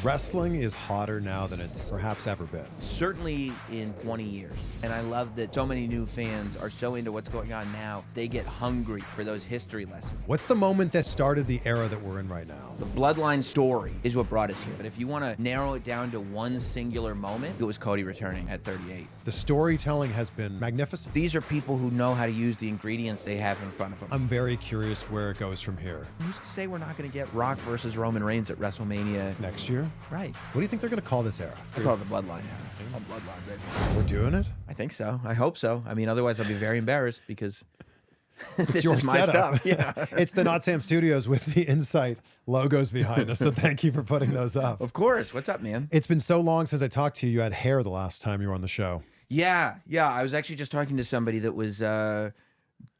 Wrestling is hotter now than it's perhaps ever been. Certainly in 20 years. And I love that so many new fans are so into what's going on now, they get hungry for those history lessons. What's the moment that started the era that we're in right now? The Bloodline story is what brought us here. But if you want to narrow it down to one singular moment, it was Cody returning at 38. The storytelling has been magnificent. These are people who know how to use the ingredients they have in front of them. I'm very curious where it goes from here. Who's to say we're not going to get Rock versus Roman Reigns at WrestleMania Next year? Right. What do you think they're going to call this era? I call it the Bloodline era. Bloodline, baby. We're doing it? I think so. I hope so. I mean, otherwise I'll be very embarrassed because this your is my setup. stuff. Yeah. It's the Not Sam Studios with the Insight logos behind us, so thank you for putting those up. Of course. What's up, man? It's been so long since I talked to you. You had hair the last time you were on the show. Yeah. I was actually just talking to somebody that was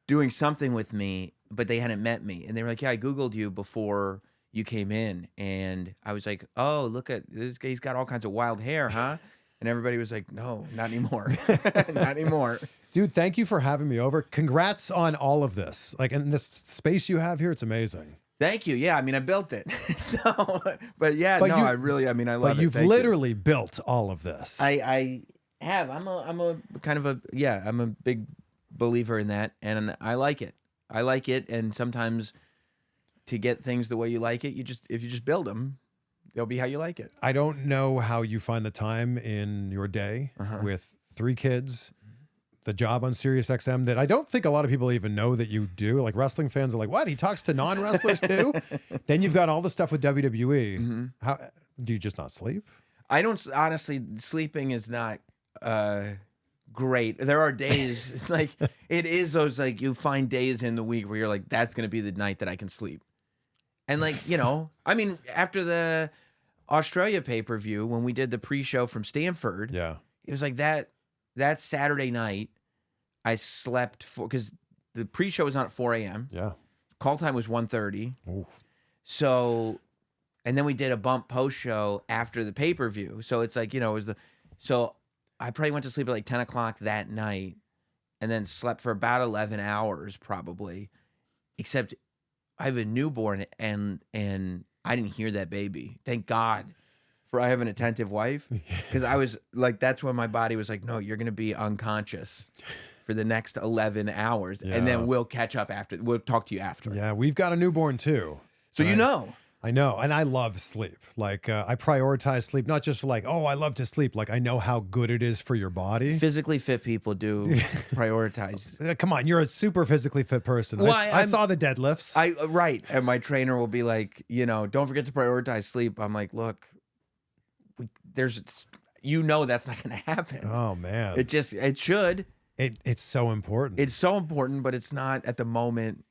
doing something with me, but they hadn't met me. And they were like, yeah, I Googled you before you came in. And I was like, oh, look at this guy. He's got all kinds of wild hair, huh? And everybody was like, no, not anymore. Not anymore. Dude, thank you for having me over. Congrats on all of this. Like, in this space you have here, it's amazing. Thank you. Yeah, I mean, I built it. But yeah, But no, you- I love But it. you've Thank you. literally built all of this. I have. I'm a kind of I'm a big believer in that, and I like it. I like it, and sometimes to get things the way you like it, if you just build them, they'll be how you like it. I don't know how you find the time in your day with 3 kids, the job on Sirius XM that I don't think a lot of people even know that you do. Like, wrestling fans are like, what? He talks to non-wrestlers too? Then you've got all the stuff with WWE. How do you just not sleep? I don't honestly. Sleeping is not great. There are days it's like it is those like you find days in the week where you're like, that's gonna be the night that I can sleep. And like, I mean, after the Australia pay-per-view, when we did the pre-show from Stanford, Yeah. it was like that Saturday night, I slept because the pre-show was on at 4 a.m. Yeah. Call time was 1:30. Oof. So, and then we did a bump post-show after the pay-per-view. So it's like, it was so I probably went to sleep at like 10 o'clock that night and then slept for about 11 hours probably, except I have a newborn and I didn't hear that baby. Thank God for I have an attentive wife, because I was like, that's when my body was like, no, you're going to be unconscious for the next 11 hours. Yeah. And then we'll catch up after. We'll talk to you after. Yeah, we've got a newborn too. So Right? I know, and I love sleep. Like, I prioritize sleep, not just for like, oh, I love to sleep. Like, I know how good it is for your body. Physically fit people do prioritize. Come on, you're a super physically fit person. Well, I saw the deadlifts. Right. And my trainer will be like, don't forget to prioritize sleep. I'm like, look, that's not going to happen. Oh man, It should. It's so important. It's so important, but it's not at the moment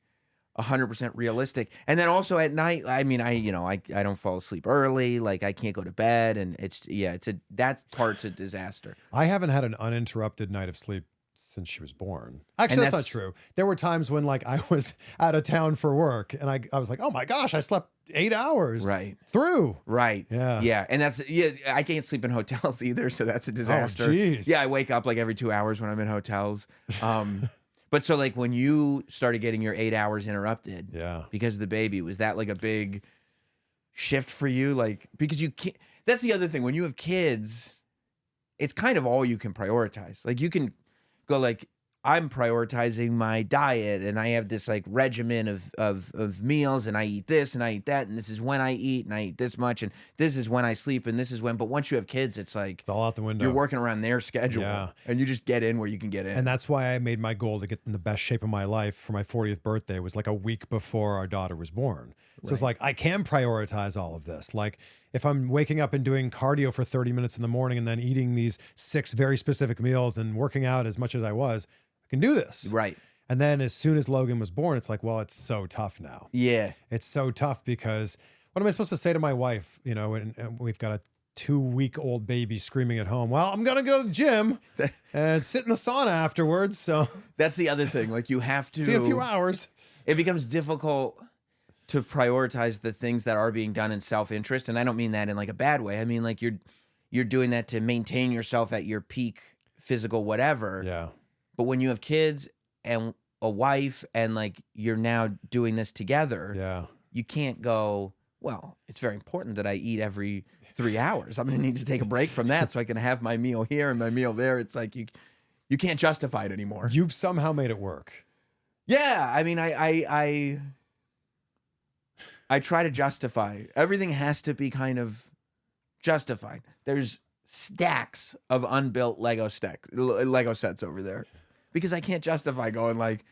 100% realistic. And then also at night, I mean, I don't fall asleep early. Like, I can't go to bed, and that part's a disaster. I haven't had an uninterrupted night of sleep since she was born. Actually, that's not true. There were times when like I was out of town for work, and I was like, oh my gosh, I slept 8 hours through. Right. Yeah. And I can't sleep in hotels either, so that's a disaster. Oh, geez. Yeah, I wake up like every 2 hours when I'm in hotels. But so like when you started getting your 8 hours interrupted because of the baby, was that like a big shift for you? Like, because you can't, that's the other thing. When you have kids, it's kind of all you can prioritize. Like, you can go like, I'm prioritizing my diet, and I have this like regimen of meals, and I eat this and I eat that, and this is when I eat, and I eat this much, and this is when I sleep, and this is when. But once you have kids, it's like it's all out the window. You're working around their schedule, and you just get in where you can get in. And that's why I made my goal to get in the best shape of my life for my 40th birthday. It was like a week before our daughter was born. So it's like, I can prioritize all of this. Like, if I'm waking up and doing cardio for 30 minutes in the morning and then eating these 6 very specific meals and working out as much as I was, I can do this. Right. And then as soon as Logan was born, it's like, well, it's so tough now. Yeah. It's so tough because what am I supposed to say to my wife? And we've got a 2-week-old baby screaming at home. Well, I'm going to go to the gym and sit in the sauna afterwards. So that's the other thing. Like, you have to see a few hours. It becomes difficult to prioritize the things that are being done in self-interest. And I don't mean that in like a bad way. I mean, like, you're doing that to maintain yourself at your peak physical whatever. Yeah. But when you have kids and a wife and like you're now doing this together, you can't go, well, it's very important that I eat every 3 hours. I'm going to need to take a break from that so I can have my meal here and my meal there. It's like you can't justify it anymore. You've somehow made it work. Yeah, I mean, I try to justify. Everything has to be kind of justified. There's stacks of unbuilt Lego sets over there because I can't justify going like,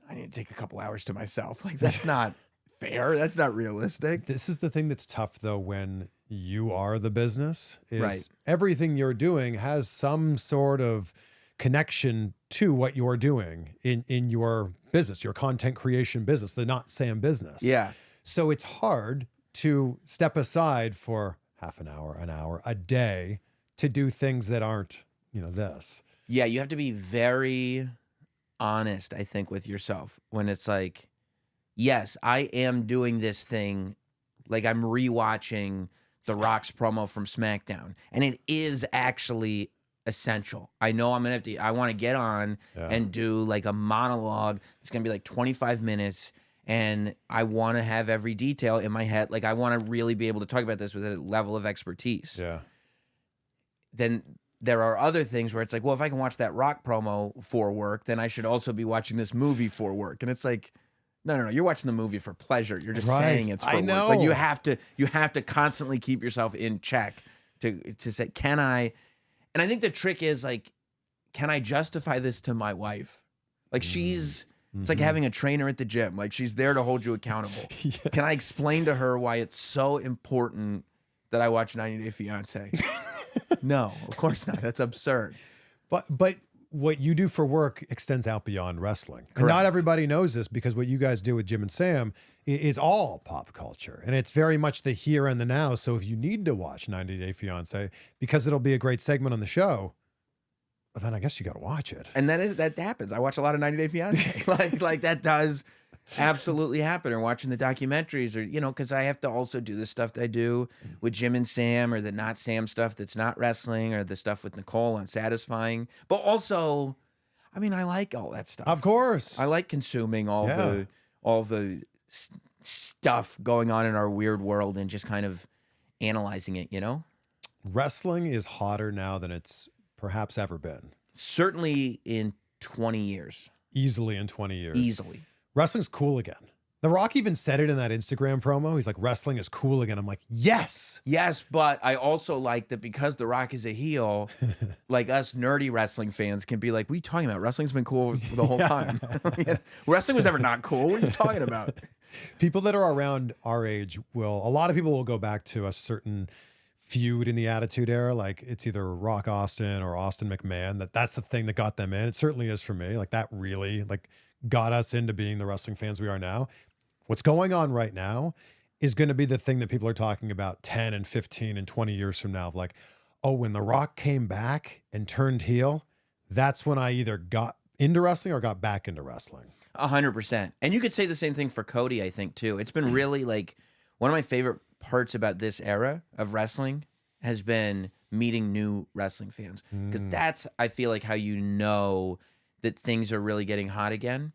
I need to take a couple hours to myself. Like, that's not fair. That's not realistic. This is the thing that's tough, though, when you are the business. Is Right. Everything you're doing has some sort of connection to what you're doing in your business, your content creation business, the Not Sam business. Yeah. So it's hard to step aside for half an hour, a day to do things that aren't, this. Yeah, you have to be very honest, I think, with yourself when it's like, yes, I am doing this thing. Like, I'm rewatching The Rock's promo from SmackDown, and it is actually essential. I know I'm going to I want to get on and do like a monologue. It's going to be like 25 minutes. And I want to have every detail in my head. Like, I want to really be able to talk about this with a level of expertise. Yeah. Then there are other things where it's like, well, if I can watch that Rock promo for work, then I should also be watching this movie for work. And it's like, no. You're watching the movie for pleasure. You're just saying it's for work. Like, you have to constantly keep yourself in check to say, can I? And I think the trick is like, can I justify this to my wife? Like, it's like having a trainer at the gym. Like, she's there to hold you accountable. Yeah. Can I explain to her why it's so important that I watch 90 Day Fiance? No, of course not. That's absurd. But what you do for work extends out beyond wrestling. And Correct. not everybody knows this because what you guys do with Jim and Sam is all pop culture. And it's very much the here and the now. So if you need to watch 90 Day Fiance, because it'll be a great segment on the show, well, then I guess you got to watch it. And that happens. I watch a lot of 90 Day Fiance. like that does absolutely happen. Or watching the documentaries, or because I have to also do the stuff that I do with Jim and Sam, or the Not Sam stuff that's not wrestling, or the stuff with Nicole on Satisfying. But also, I mean, I like all that stuff. Of course, I like consuming all the stuff going on in our weird world and just kind of analyzing it. Wrestling is hotter now than it's perhaps ever been. Certainly in 20 years. Easily in 20 years. Easily. Wrestling's cool again. The Rock even said it in that Instagram promo. He's like, wrestling is cool again. I'm like, yes. Yes, but I also like that because The Rock is a heel, like us nerdy wrestling fans can be like, what are you talking about? Wrestling's been cool the whole time. Wrestling was never not cool. What are you talking about? People that are around our age a lot of people will go back to a certain feud in the Attitude Era. Like, it's either Rock Austin or Austin McMahon. That's the thing that got them in. It certainly is for me. Like, that really got us into being the wrestling fans we are now. What's going on right now is going to be the thing that people are talking about 10 and 15 and 20 years from now. Of like, oh, when The Rock came back and turned heel, that's when I either got into wrestling or got back into wrestling. 100%. And you could say the same thing for Cody, I think, too. It's been really like one of my favorite parts about this era of wrestling has been meeting new wrestling fans. Because that's, I feel like, how you know that things are really getting hot again.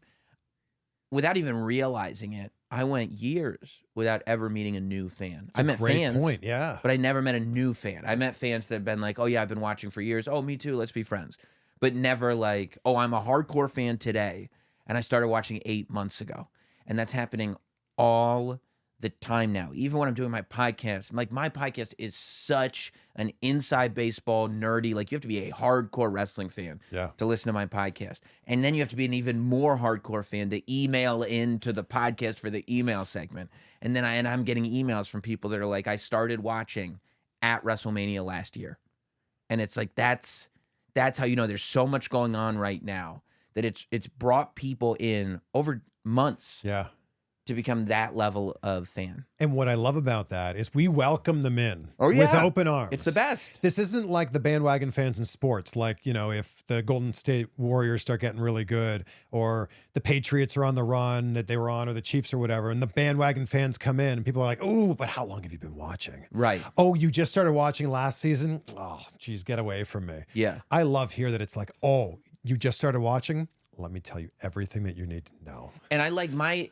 Without even realizing it, I went years without ever meeting a new fan. I met fans, point, yeah, but I never met a new fan. I met fans that have been like, oh yeah, I've been watching for years. Oh, me too, let's be friends. But never like, oh, I'm a hardcore fan today, and I started watching 8 months ago. And that's happening all the time now. Even when I'm doing my podcast, like, my podcast is such an inside baseball nerdy, like, you have to be a hardcore wrestling fan to listen to my podcast. And then you have to be an even more hardcore fan to email into the podcast for the email segment. And then I'm getting emails from people that are like, I started watching at Wrestlemania last year. And it's like, that's how you know there's so much going on right now that it's brought people in over months. Yeah. To become that level of fan. And what I love about that is we welcome them in with open arms. It's the best. This isn't like the bandwagon fans in sports. Like, if the Golden State Warriors start getting really good, or the Patriots are on the run that they were on, or the Chiefs or whatever, and the bandwagon fans come in and people are like, oh, but how long have you been watching? Right. Oh, you just started watching last season? Oh, geez, get away from me. Yeah. I love here that it's like, oh, you just started watching? Let me tell you everything that you need to know. And I like my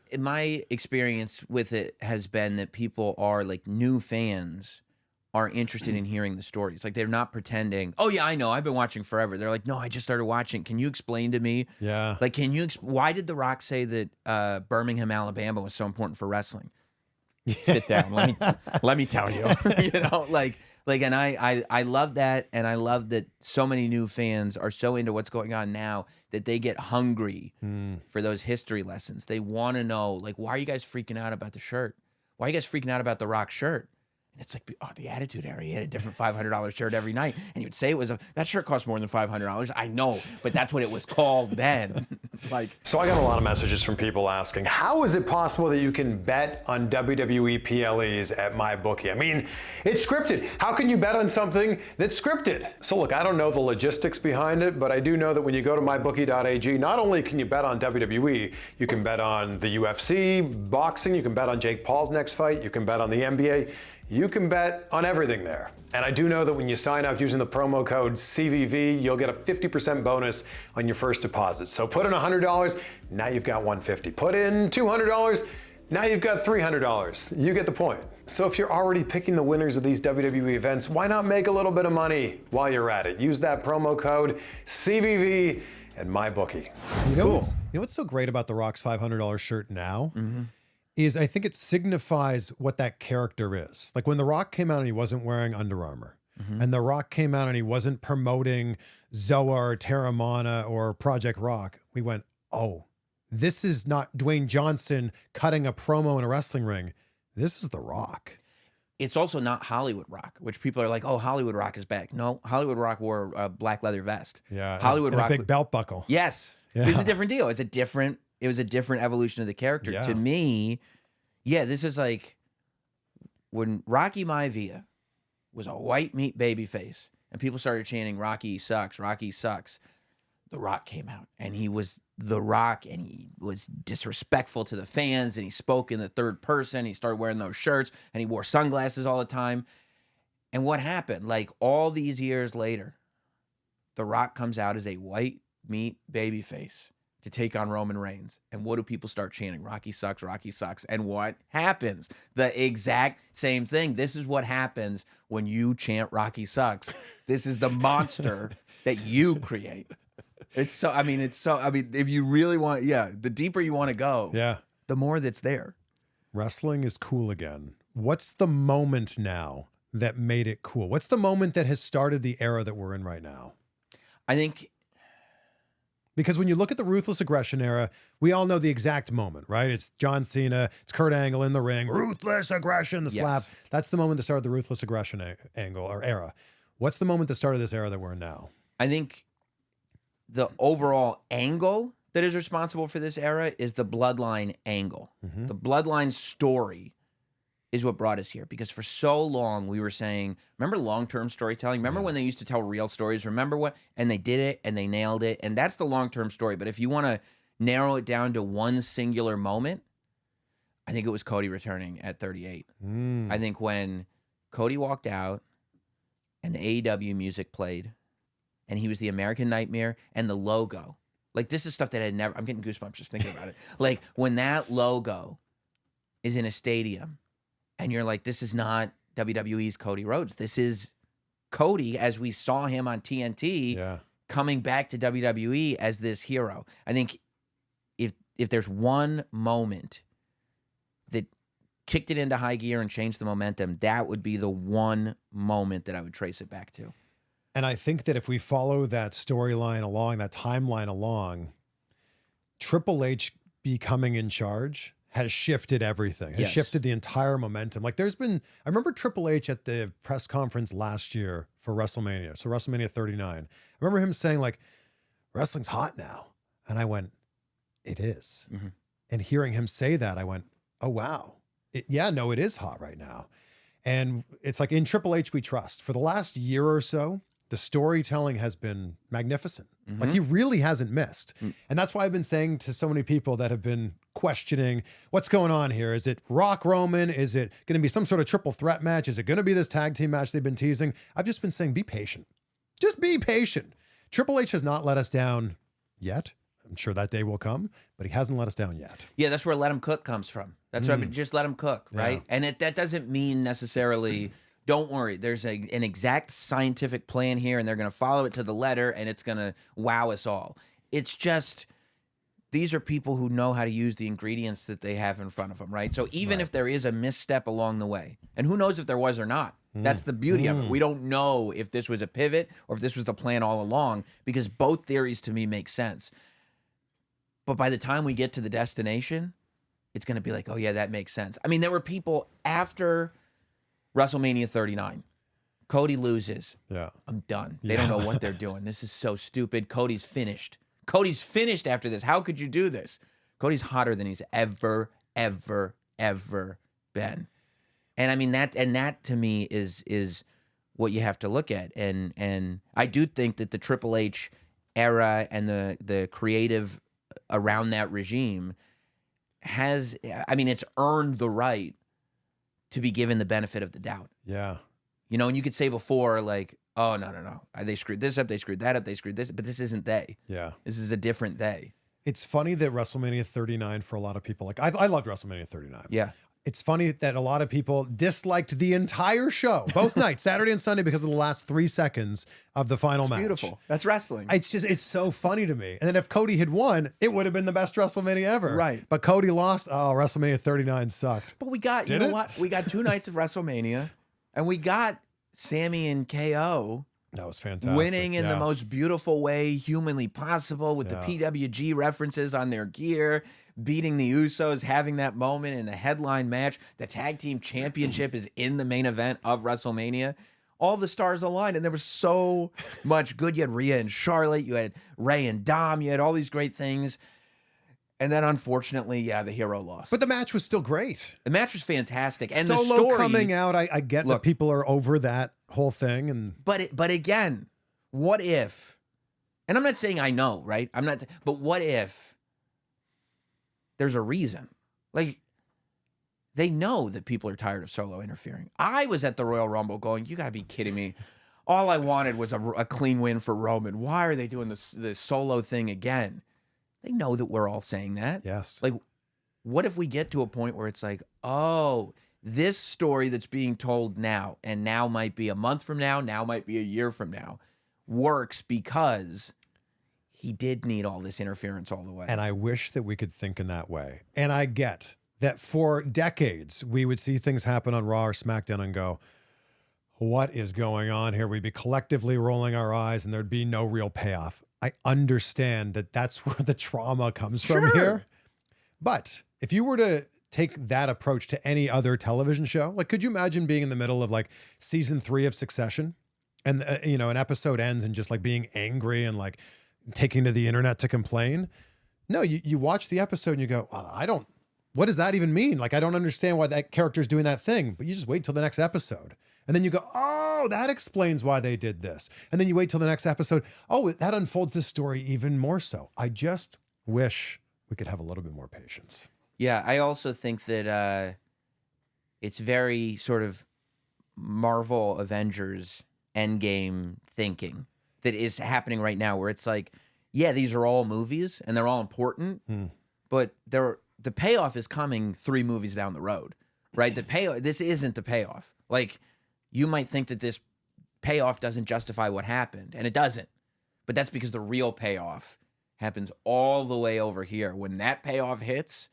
experience with it has been that people are like new fans are interested in hearing the stories. Like they're not pretending, oh yeah, I know, I've been watching forever. They're like, no, I just started watching. Can you explain to me? Yeah. Like, can you, why did The Rock say that Birmingham, Alabama was so important for wrestling? Sit down. Let me tell you, you know, and I love that. And I love that so many new fans are so into what's going on now that they get hungry for those history lessons. They want to know, like, why are you guys freaking out about the shirt? Why are you guys freaking out about the Rock shirt? And it's like, oh, the Attitude Era. He had a different $500 shirt every night. And he would say it was that shirt cost more than $500. I know, but that's what it was called then. Like, so I got a lot of messages from people asking, how is it possible that you can bet on WWE PLEs at MyBookie? I mean, it's scripted. How can you bet on something that's scripted? So look, I don't know the logistics behind it, but I do know that when you go to mybookie.ag, not only can you bet on WWE, you can bet on the UFC, boxing, you can bet on Jake Paul's next fight, you can bet on the NBA. You can bet on everything there. And I do know that when you sign up using the promo code CVV, you'll get a 50% bonus on your first deposit. So put in $100, now you've got $150. Put in $200, now you've got $300. You get the point. So if you're already picking the winners of these WWE events, why not make a little bit of money while you're at it? Use that promo code CVV at MyBookie. It's cool. You know what's so great about The Rock's $500 shirt now? Is I think it signifies what that character is. Like when The Rock came out and he wasn't wearing Under Armour, and The Rock came out and he wasn't promoting Zoa or Terramana or Project Rock, we went, oh, this is not Dwayne Johnson cutting a promo in a wrestling ring. This is The Rock. It's also not Hollywood Rock, which people are like, oh, Hollywood Rock is back. No, Hollywood Rock wore a black leather vest. Yeah, Hollywood Rock, a big belt buckle. Yes, yeah. It was a different deal. It was a different evolution of the character. Yeah. To me, yeah, this is like when Rocky Maivia was a white meat babyface and people started chanting, Rocky sucks, Rocky sucks. The Rock came out and he was The Rock and he was disrespectful to the fans and he spoke in the third person. He started wearing those shirts and he wore sunglasses all the time. And what happened? Like all these years later, The Rock comes out as a white meat babyface to take on Roman Reigns. And what do people start chanting? Rocky sucks, Rocky sucks. And what happens? The exact same thing. This is what happens when you chant Rocky sucks. This is the monster that you create. It's if you really want, the deeper you want to go, the more that's there. Wrestling is cool again. What's the moment now that made it cool? What's the moment that has started the era that we're in right now? I think, because when you look at the Ruthless Aggression era, we all know the exact moment, right? It's John Cena, it's Kurt Angle in the ring, Ruthless Aggression, the slap. That's the moment that started the Ruthless Aggression angle or era. What's the moment that started this era that we're in now? I think the overall angle that is responsible for this era is the Bloodline angle. The Bloodline story is what brought us here, because for so long we were saying, remember long-term storytelling? Remember when they used to tell real stories? Remember what? And they did it and they nailed it. And that's the long-term story. But if you want to narrow it down to one singular moment, I think it was Cody returning at 38. I think when Cody walked out and the AEW music played and he was the American Nightmare and the logo, like this is stuff that I'm getting goosebumps just thinking about it. Like when that logo is in a stadium, and you're like, this is not WWE's Cody Rhodes. This is Cody as we saw him on TNT coming back to WWE as this hero. I think if there's one moment that kicked it into high gear and changed the momentum, that would be the one moment that I would trace it back to. And I think that if we follow that storyline along, that timeline along, Triple H becoming in charge has shifted everything, has shifted the entire momentum. Like I remember Triple H at the press conference last year for WrestleMania. So WrestleMania 39. I remember him saying like, wrestling's hot now. And I went, it is. And hearing him say that, I went, oh, wow. It is hot right now. And it's like in Triple H, we trust. For the last year or so, the storytelling has been magnificent. Like he really hasn't missed. And that's why I've been saying to so many people that have been questioning what's going on here. Is it Rock Roman? Is it going to be some sort of triple threat match? Is it going to be this tag team match they've been teasing? I've just been saying, be patient. Just be patient. Triple H has not let us down yet. I'm sure that day will come, but he hasn't let us down yet. Yeah, that's where let him cook comes from. That's what I mean. Just let him cook, right? And that doesn't mean necessarily don't worry. There's an exact scientific plan here, and they're going to follow it to the letter, and it's going to wow us all. It's just, these are people who know how to use the ingredients that they have in front of them, right? So even if there is a misstep along the way, and who knows if there was or not, that's the beauty of it. We don't know if this was a pivot or if this was the plan all along, because both theories to me make sense. But by the time we get to the destination, it's going to be like, oh yeah, that makes sense. I mean, there were people after WrestleMania 39. Cody loses. Yeah. I'm done. They don't know what they're doing. This is so stupid. Cody's finished. Cody's finished after this. How could you do this? Cody's hotter than he's ever been. And I mean, that to me is what you have to look at. And I do think that the Triple H era and the creative around that regime has, I mean, it's earned the right to be given the benefit of the doubt. Yeah. You know, and you could say before, like, oh, no. They screwed this up, they screwed that up, they screwed this, but this isn't they. Yeah. This is a different they. It's funny that WrestleMania 39 for a lot of people, like I loved WrestleMania 39. Yeah. It's funny that a lot of people disliked the entire show, both nights, Saturday and Sunday, because of the last 3 seconds of the final match. Beautiful. That's wrestling. It's so funny to me. And then if Cody had won, it would have been the best WrestleMania ever. Right. But Cody lost. Oh, WrestleMania 39 sucked. But we got, you know what? We got 2 nights of WrestleMania, and we got Sammy and KO. That was fantastic. Winning in the most beautiful way humanly possible with the PWG references on their gear, beating the Usos, having that moment in the headline match. The tag team championship is in the main event of WrestleMania. All the stars aligned, and there was so much good. You had Rhea and Charlotte, you had Ray and Dom, you had all these great things. And then, unfortunately, the hero lost. But the match was still great. The match was fantastic. And Solo the story coming out, I get that people are over that whole thing. But again, what if, and I'm not saying I know, right? But what if there's a reason? Like, they know that people are tired of Solo interfering. I was at the Royal Rumble going, you got to be kidding me. All I wanted was a clean win for Roman. Why are they doing this Solo thing again? They know that we're all saying that. Yes. Like, what if we get to a point where it's like, oh, this story that's being told now, and now might be a month from now might be a year from now, works because he did need all this interference all the way. And I wish that we could think in that way. And I get that for decades, we would see things happen on Raw or SmackDown and go, what is going on here? We'd be collectively rolling our eyes and there'd be no real payoff. I understand that that's where the trauma comes from here. But if you were to take that approach to any other television show, like, could you imagine being in the middle of like season 3 of Succession and, you know, an episode ends and just like being angry and like taking to the internet to complain? No, you watch the episode and you go, well, what does that even mean? Like, I don't understand why that character's doing that thing, but you just wait till the next episode. And then you go, oh, that explains why they did this. And then you wait till the next episode. Oh, that unfolds the story even more so. I just wish we could have a little bit more patience. Yeah, I also think that it's very sort of Marvel Avengers Endgame thinking that is happening right now, where it's like, yeah, these are all movies and they're all important, but the payoff is coming 3 movies down the road, right? This isn't the payoff. Like, you might think that this payoff doesn't justify what happened, and it doesn't. But that's because the real payoff happens all the way over here. When that payoff hits,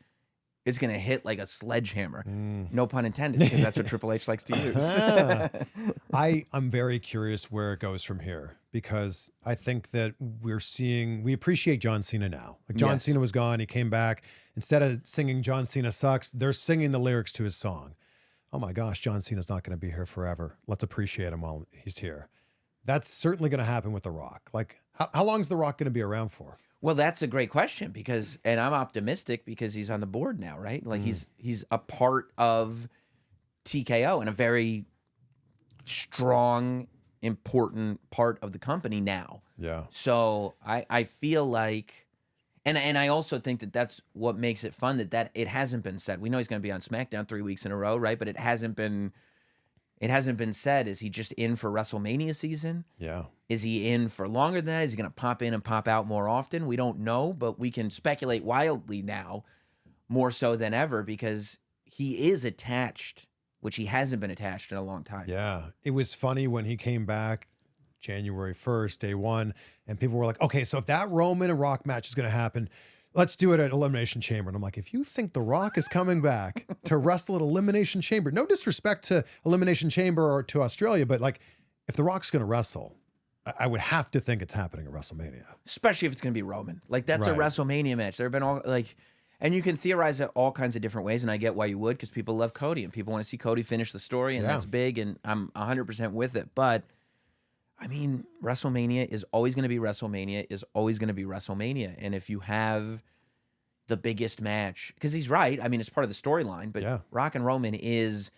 it's going to hit like a sledgehammer. No pun intended, because that's what Triple H likes to use. I'm very curious where it goes from here, because I think that we appreciate John Cena now. Like, John Cena was gone, he came back. Instead of singing John Cena sucks, they're singing the lyrics to his song. Oh my gosh, John Cena's not going to be here forever. Let's appreciate him while he's here. That's certainly going to happen with The Rock. Like, how long is The Rock going to be around for? Well, that's a great question, and I'm optimistic because he's on the board now, right? Like, he's a part of TKO and a very strong, important part of the company now. Yeah. So I feel like, and I also think that that's what makes it fun, that it hasn't been said. We know he's going to be on SmackDown 3 weeks in a row, right? But it hasn't been said. Is he just in for WrestleMania season? Yeah. Is he in for longer than that? Is he going to pop in and pop out more often? We don't know, but we can speculate wildly now, more so than ever, because he is attached which he hasn't been attached in a long time. Yeah. It was funny when he came back January 1st, day one, and people were like, okay, so if that Roman and Rock match is going to happen, let's do it at Elimination Chamber. And I'm like, if you think The Rock is coming back to wrestle at Elimination Chamber, no disrespect to Elimination Chamber or to Australia, but like, if The Rock's going to wrestle, I would have to think it's happening at WrestleMania. Especially if it's going to be Roman. Like, that's a WrestleMania match. There have been all, like, and you can theorize it all kinds of different ways, and I get why you would, because people love Cody, and people want to see Cody finish the story, and that's big, and I'm 100% with it. But, I mean, WrestleMania is always going to be WrestleMania, is always going to be WrestleMania. And if you have the biggest match, because he's right, I mean, it's part of the storyline, but Rock and Roman is,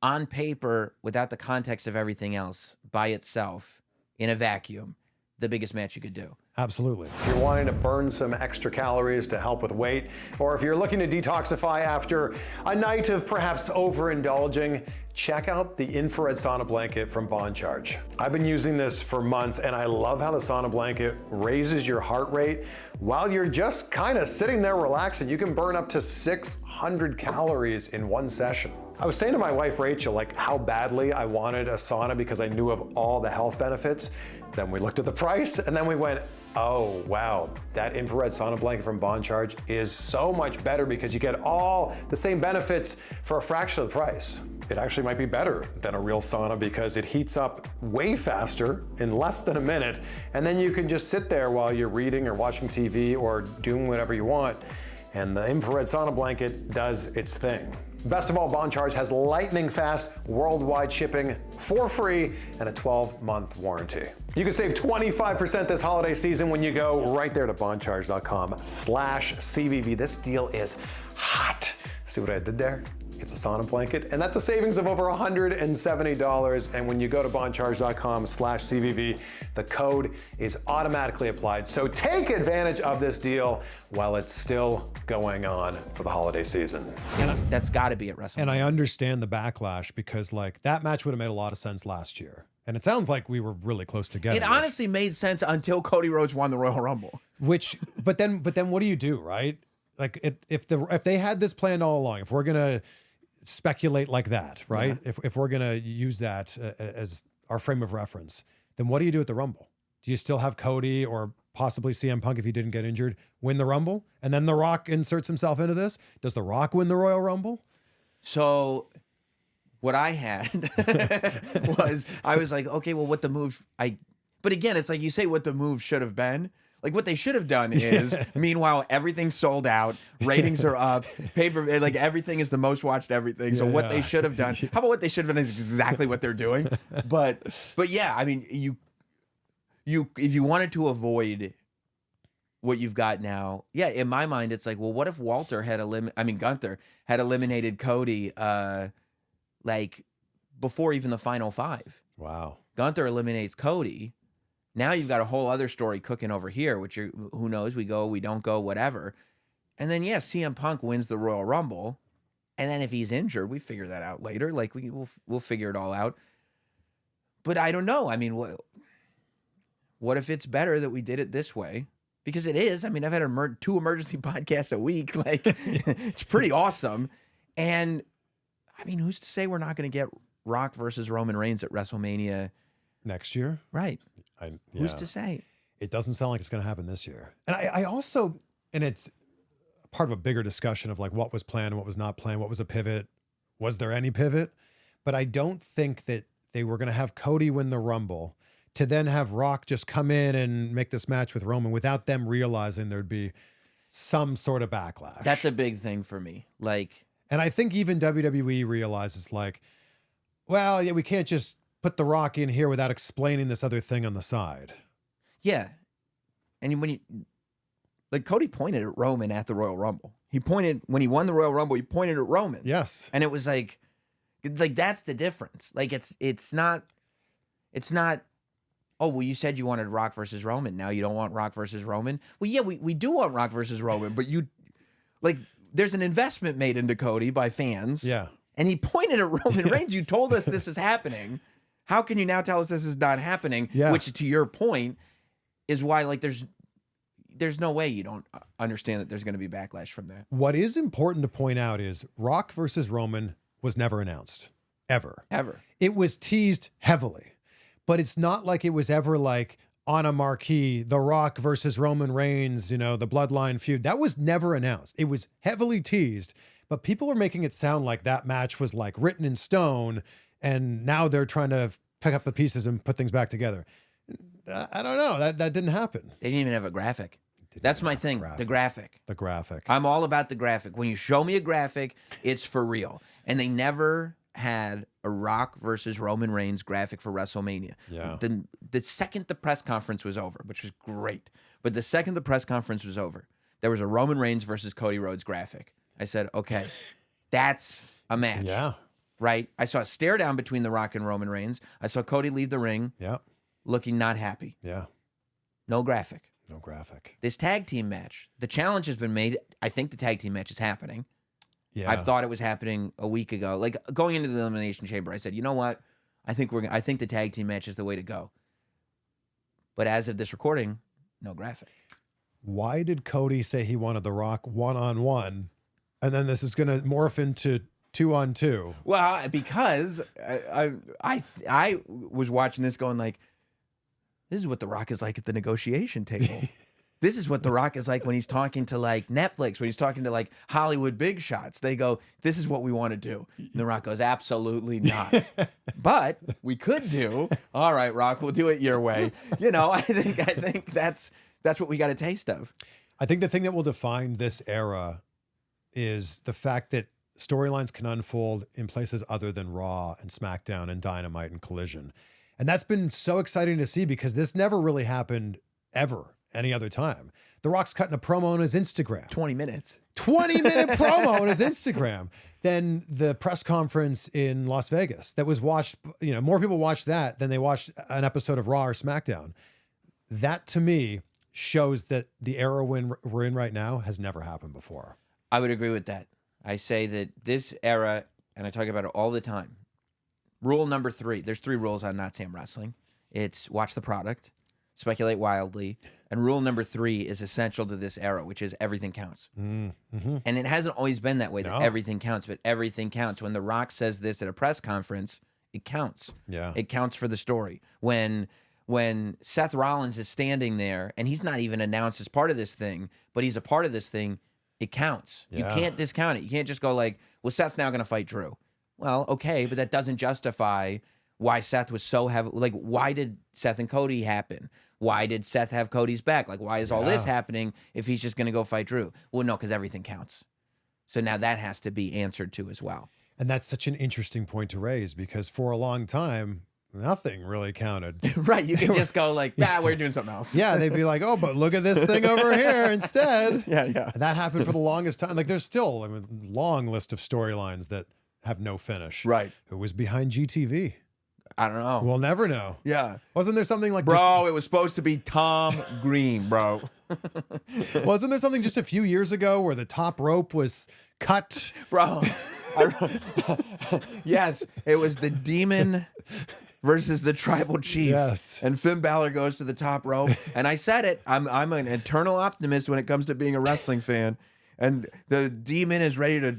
on paper, without the context of everything else, by itself, in a vacuum, the biggest match you could do. Absolutely. If you're wanting to burn some extra calories to help with weight, or if you're looking to detoxify after a night of perhaps overindulging, check out the infrared sauna blanket from Bond Charge. I've been using this for months, and I love how the sauna blanket raises your heart rate while you're just kind of sitting there relaxing. You can burn up to 600 calories in one session. I was saying to my wife, Rachel, like how badly I wanted a sauna because I knew of all the health benefits. Then we looked at the price, and then we went, oh, wow, that infrared sauna blanket from Bond Charge is so much better because you get all the same benefits for a fraction of the price. It actually might be better than a real sauna because it heats up way faster in less than a minute, and then you can just sit there while you're reading or watching TV or doing whatever you want, and the infrared sauna blanket does its thing. Best of all, Bond Charge has lightning fast worldwide shipping for free and a 12-month warranty. You can save 25% this holiday season when you go right there to bondcharge.com/CVV. This deal is hot. See what I did there? It's a sauna blanket, and that's a savings of over $170. And when you go to bondcharge.com/CVV, the code is automatically applied. So take advantage of this deal while it's still going on for the holiday season. That's got to be at WrestleMania. And I understand the backlash because like that match would have made a lot of sense last year. And it sounds like we were really close together. It honestly made sense until Cody Rhodes won the Royal Rumble. But then what do you do, right? Like if they had this planned all along, if we're gonna speculate like that, right? Yeah. If we're gonna use that as our frame of reference, then what do you do at the Rumble? Do you still have Cody or possibly CM Punk, if he didn't get injured, win the Rumble, and then The Rock inserts himself into this? Does The Rock win the Royal Rumble? So what I had was I was like, okay, well, what the move but again, it's like you say what the move should have been. Like what they should have done is, meanwhile, everything's sold out, ratings are up, like everything is the most watched everything. So what they should have done, how about what they should have done is exactly what they're doing. But yeah, I mean, if you wanted to avoid what you've got now, yeah, in my mind, it's like, well, what if Gunther had eliminated Cody, like before even the final five? Wow. Gunther eliminates Cody. Now you've got a whole other story cooking over here, which who knows? We go, we don't go, whatever. And then, yeah, CM Punk wins the Royal Rumble. And then if he's injured, we figure that out later. Like, we'll figure it all out. But I don't know. I mean, what if it's better that we did it this way? Because it is. I mean, I've had 2 emergency podcasts a week. Like, it's pretty awesome. And, I mean, who's to say we're not going to get Rock versus Roman Reigns at WrestleMania next year? Right. Who's to say? It doesn't sound like it's going to happen this year. And I also, and it's part of a bigger discussion of like what was planned and what was not planned, what was a pivot, was there any pivot? But I don't think that they were going to have Cody win the Rumble to then have Rock just come in and make this match with Roman without them realizing there'd be some sort of backlash. That's a big thing for me. Like, and I think even WWE realizes like, well, yeah, we can't just put The Rock in here without explaining this other thing on the side. Yeah. And when Cody pointed at Roman at the Royal Rumble. When he won the Royal Rumble, he pointed at Roman. Yes. And it was like that's the difference. Like it's not, oh, well, you said you wanted Rock versus Roman. Now you don't want Rock versus Roman. Well, yeah, we do want Rock versus Roman, but there's an investment made into Cody by fans. Yeah. And he pointed at Roman Reigns. You told us this is happening. How can you now tell us this is not happening? Yeah. Which, to your point, is why like there's no way you don't understand that there's going to be backlash from that. What is important to point out is Rock versus Roman was never announced. ever. Ever. It was teased heavily, but it's not like it was ever like on a marquee, The Rock versus Roman Reigns, you know, the Bloodline feud. That was never announced. It was heavily teased, but people are making it sound like that match was like written in stone, and now they're trying to pick up the pieces and put things back together. I don't know. That didn't happen. They didn't even have a graphic. That's my thing. The graphic. The graphic. I'm all about the graphic. When you show me a graphic, it's for real. And they never had a Rock versus Roman Reigns graphic for WrestleMania. Yeah. The second the press conference was over, which was great, but the second the press conference was over, there was a Roman Reigns versus Cody Rhodes graphic. I said, okay, that's a match. Yeah. Right? I saw a stare down between The Rock and Roman Reigns. I saw Cody leave the ring. Yeah. Looking not happy. Yeah. No graphic. No graphic. This tag team match, the challenge has been made. I think the tag team match is happening. Yeah. I've thought it was happening a week ago. Like going into the Elimination Chamber, I said, you know what? I think the tag team match is the way to go. But as of this recording, no graphic. Why did Cody say he wanted The Rock 1-on-1, and then this is going to morph into 2-on-2? Well, because I was watching this going like, this is what The Rock is like at the negotiation table. This is what The Rock is like when he's talking to like Netflix, when he's talking to like Hollywood big shots. They go, this is what we want to do. And The Rock goes, absolutely not. But we could do, all right, Rock, we'll do it your way. You know, I think that's what we got a taste of. I think the thing that will define this era is the fact that storylines can unfold in places other than Raw and SmackDown and Dynamite and Collision. And that's been so exciting to see because this never really happened ever any other time. The Rock's cutting a promo on his Instagram. 20 minutes. 20-minute promo on his Instagram. Then the press conference in Las Vegas that was watched, you know, more people watched that than they watched an episode of Raw or SmackDown. That to me shows that the era we're in right now has never happened before. I would agree with that. I say that this era, and I talk about it all the time, rule number 3, there's 3 rules on Not Sam Wrestling. It's watch the product, speculate wildly, and rule number 3 is essential to this era, which is everything counts. Mm-hmm. And it hasn't always been that way, that everything counts, but everything counts. When The Rock says this at a press conference, it counts. Yeah. It counts for the story. When Seth Rollins is standing there, and he's not even announced as part of this thing, but he's a part of this thing, it counts. Yeah. You can't discount it. You can't just go like, well, Seth's now going to fight Drew. Well, okay, but that doesn't justify why Seth was so heavy. Like, why did Seth and Cody happen? Why did Seth have Cody's back? Like, why is all this happening if he's just going to go fight Drew? Well, no, because everything counts. So now that has to be answered to as well. And that's such an interesting point to raise because for a long time, nothing really counted. Right. You can just go like, we're doing something else. Yeah. They'd be like, oh, but look at this thing over here instead. Yeah. And that happened for the longest time. Like there's still a long list of storylines that have no finish. Right. Who was behind GTV? I don't know. We'll never know. Yeah. Wasn't there something like Bro, it was supposed to be Tom Green, bro. Wasn't there something just a few years ago where the top rope was cut? Bro. Yes, it was the Demon versus the Tribal Chief. Yes. And Finn Balor goes to the top rope. And I said it, I'm an eternal optimist when it comes to being a wrestling fan. And the Demon is ready to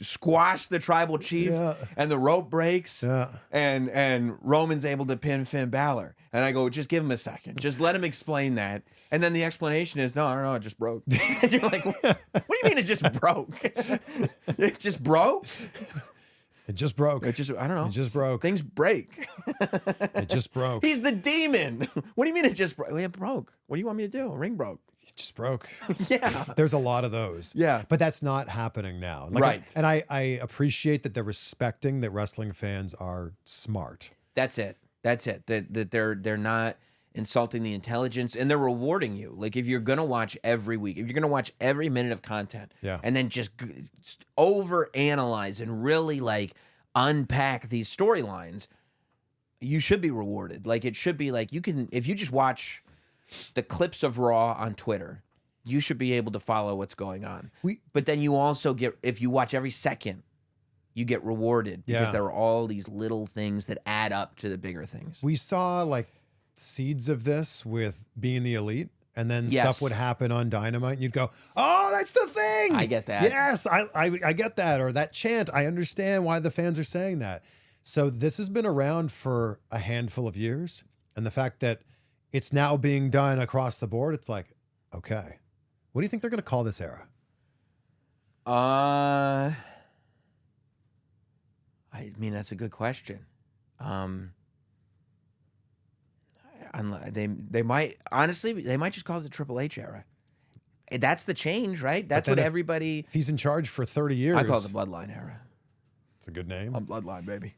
squash the Tribal Chief, and the rope breaks, and Roman's able to pin Finn Balor. And I go, just give him a second. Just let him explain that. And then the explanation is, no, I don't know, it just broke. And you're like, what do you mean it just broke? It just broke? It just broke. I don't know. It just broke. Things break. It just broke. He's the Demon. What do you mean it just broke? It broke. What do you want me to do? A ring broke. It just broke. Yeah. There's a lot of those. Yeah. But that's not happening now. Right. And I appreciate that they're respecting that wrestling fans are smart. That's it. That they're not insulting the intelligence, and they're rewarding you. Like if you're gonna watch every week, if you're gonna watch every minute of content, and then just over analyze and really like unpack these storylines, you should be rewarded. Like it should be like you can, if you just watch the clips of Raw on Twitter, you should be able to follow what's going on. But then you also get, if you watch every second, you get rewarded because there are all these little things that add up to the bigger things. We saw like seeds of this with Being the Elite and then stuff would happen on Dynamite, and you'd go, "Oh, that's the thing." I get that. Yes, I get that. Or that chant. I understand why the fans are saying that. So this has been around for a handful of years, and the fact that it's now being done across the board, it's like, okay, what do you think they're going to call this era? I mean, that's a good question. They might, honestly, they might just call it the Triple H era. That's the change, right? That's what everybody. If he's in charge for 30 years, I call it the Bloodline era. It's a good name. I'm Bloodline, baby.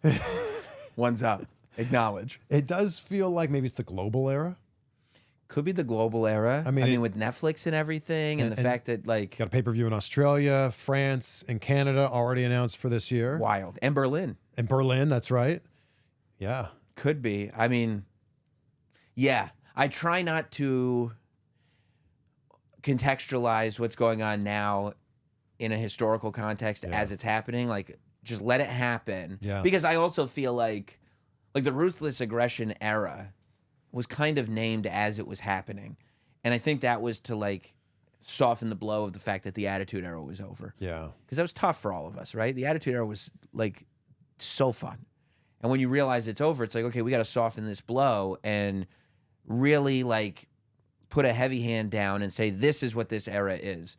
One's up. Acknowledge. It does feel like maybe it's the global era. Could be the global era. I mean, it, with Netflix and everything, and the fact that like got a pay-per-view in Australia, France, and Canada already announced for this year. Wild. And Berlin. And Berlin, that's right. Yeah. Could be. I mean, yeah. I try not to contextualize what's going on now in a historical context as it's happening. Like, just let it happen. Yes. Because I also feel like the Ruthless Aggression era was kind of named as it was happening. And I think that was to like soften the blow of the fact that the Attitude Era was over. Yeah. Because that was tough for all of us, right? The Attitude Era was like so fun. And when you realize it's over, it's like, okay, we got to soften this blow and really like put a heavy hand down and say, this is what this era is.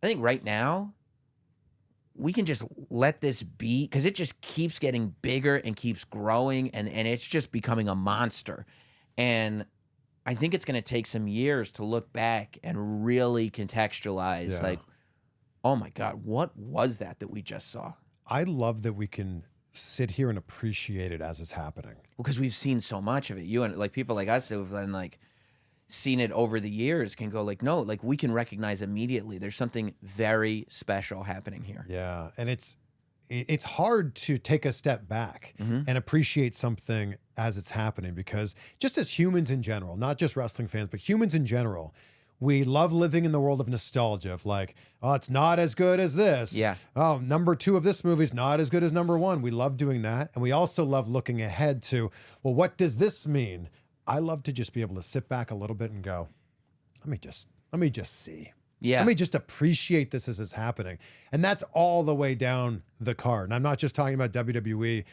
I think right now, we can just let this be, because it just keeps getting bigger and keeps growing, and it's just becoming a monster. And I think it's going to take some years to look back and really contextualize, like, oh my God, what was that we just saw? I love that we can sit here and appreciate it as it's happening. Well, because we've seen so much of it. You and like people like us who've then like seen it over the years can go like, no, like we can recognize immediately there's something very special happening here. Yeah, and it's hard to take a step back and appreciate something as it's happening, because just as humans in general, not just wrestling fans, but humans in general, we love living in the world of nostalgia of like, oh, it's not as good as this. Yeah. Oh, number 2 of this movie is not as good as number 1. We love doing that. And we also love looking ahead to, well, what does this mean? I love to just be able to sit back a little bit and go, let me just see. Yeah. Let me just appreciate this as it's happening. And that's all the way down the card. And I'm not just talking about WWE.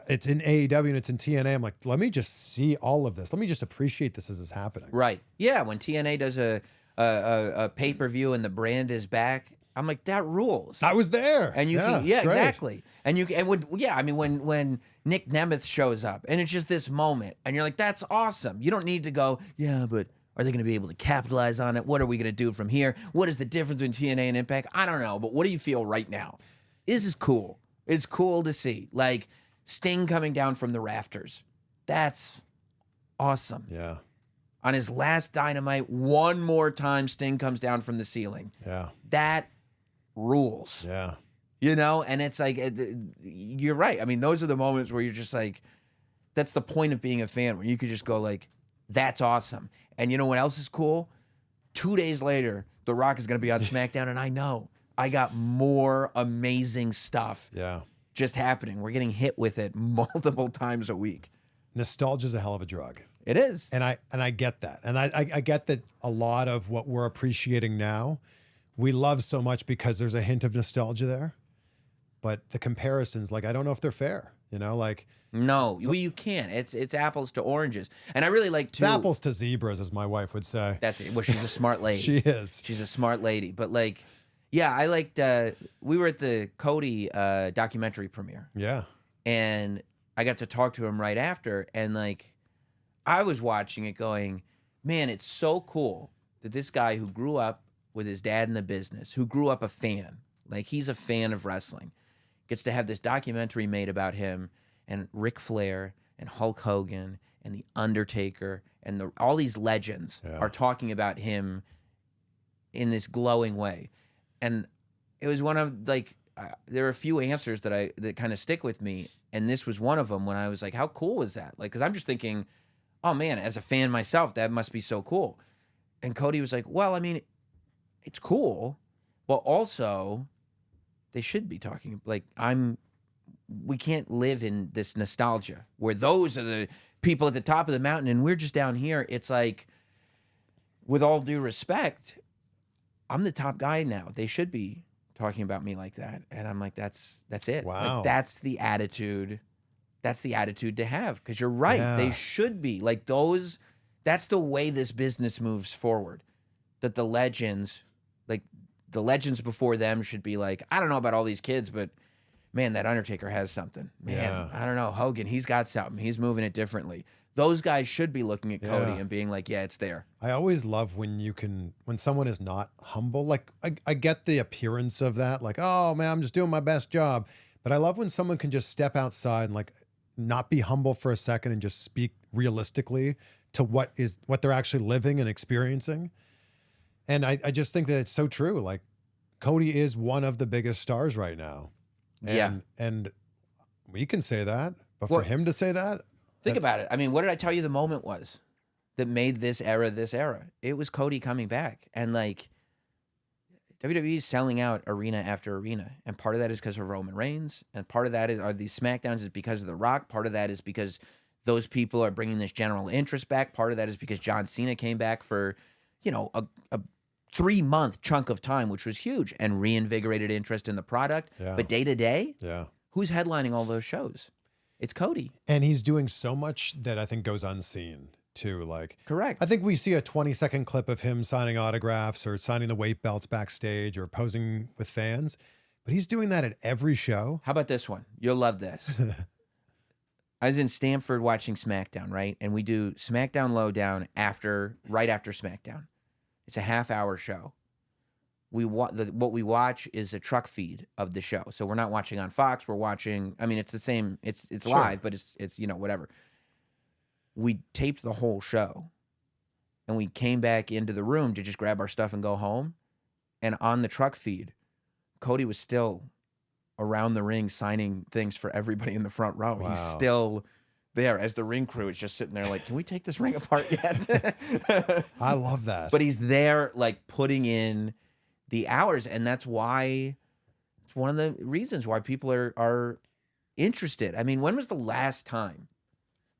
It's in AEW and it's in TNA. I'm like, let me just see all of this. Let me just appreciate this as it's happening. Right. Yeah. When TNA does a pay-per-view and the brand is back, I'm like, that rules. I was there. And you can, exactly. And you can, and when Nick Nemeth shows up and it's just this moment and you're like, that's awesome. You don't need to go, yeah, but are they going to be able to capitalize on it? What are we going to do from here? What is the difference between TNA and Impact? I don't know, but what do you feel right now? This is cool. It's cool to see. Like Sting coming down from the rafters. That's awesome. Yeah. On his last Dynamite, one more time Sting comes down from the ceiling. Yeah. That rules. Yeah. You know, and it's like, you're right. I mean, those are the moments where you're just like, that's the point of being a fan, where you could just go like, that's awesome. And you know what else is cool? 2 days later, The Rock is going to be on SmackDown, and I know I got more amazing stuff just happening. We're getting hit with it multiple times a week. Nostalgia is a hell of a drug. It is. And I get that. And I get that a lot of what we're appreciating now, we love so much because there's a hint of nostalgia there. But the comparisons, like, I don't know if they're fair. You know, like, no, well, you can't. It's apples to oranges, and I really like to. It's apples to zebras, as my wife would say. That's it. Well, she's a smart lady. She is. She's a smart lady. But like, yeah, I liked. We were at the Cody documentary premiere. Yeah, and I got to talk to him right after, and like, I was watching it, going, man, it's so cool that this guy who grew up with his dad in the business, who grew up a fan, like he's a fan of wrestling, gets to have this documentary made about him and Ric Flair and Hulk Hogan and The Undertaker and all these legends are talking about him in this glowing way. And it was one of like, there are a few answers that kind of stick with me. And this was one of them when I was like, how cool was that? Like, cause I'm just thinking, oh man, as a fan myself, that must be so cool. And Cody was like, well, I mean, it's cool, but also they should be talking like we can't live in this nostalgia where those are the people at the top of the mountain and we're just down here. It's like with all due respect, I'm the top guy now. They should be talking about me like that. And I'm like, that's it. Wow. Like, that's the attitude. That's the attitude to have. Because you're right. Yeah. They should be. Like those, that's the way this business moves forward. That the legends, like the legends before them should be like, I don't know about all these kids, but man, that Undertaker has something. Man, I don't know. Hogan, he's got something. He's moving it differently. Those guys should be looking at Cody and being like, yeah, it's there. I always love when someone is not humble. Like I get the appearance of that, like, oh man, I'm just doing my best job. But I love when someone can just step outside and like not be humble for a second and just speak realistically to what they're actually living and experiencing. And I just think that it's so true. Like Cody is one of the biggest stars right now. And we can say that, but for him to say that, think about it. I mean, what did I tell you the moment was that made this era this era? It was Cody coming back. And like WWE is selling out arena after arena. And part of that is because of Roman Reigns. And part of that are these SmackDowns is because of The Rock. Part of that is because those people are bringing this general interest back. Part of that is because John Cena came back for, you know, a 3-month chunk of time, which was huge and reinvigorated interest in the product. Yeah. But day to day, yeah, who's headlining all those shows? It's Cody. And he's doing so much that I think goes unseen too. Like, correct. I think we see a 20-second clip of him signing autographs or signing the weight belts backstage or posing with fans, but he's doing that at every show. How about this one? You'll love this. I was in Stamford watching SmackDown, right? And we do SmackDown Lowdown right after SmackDown. It's a half-hour show. What we watch is a truck feed of the show. So we're not watching on Fox. We're watching. I mean, it's the same. It's Sure. live, but it's you know, whatever. We taped the whole show, and we came back into the room to just grab our stuff and go home. And on the truck feed, Cody was still around the ring signing things for everybody in the front row. Wow. He's still there as the ring crew is just sitting there like, can we take this ring apart yet? I love that. But he's there like putting in the hours, and that's why it's one of the reasons why people are interested. I mean, when was the last time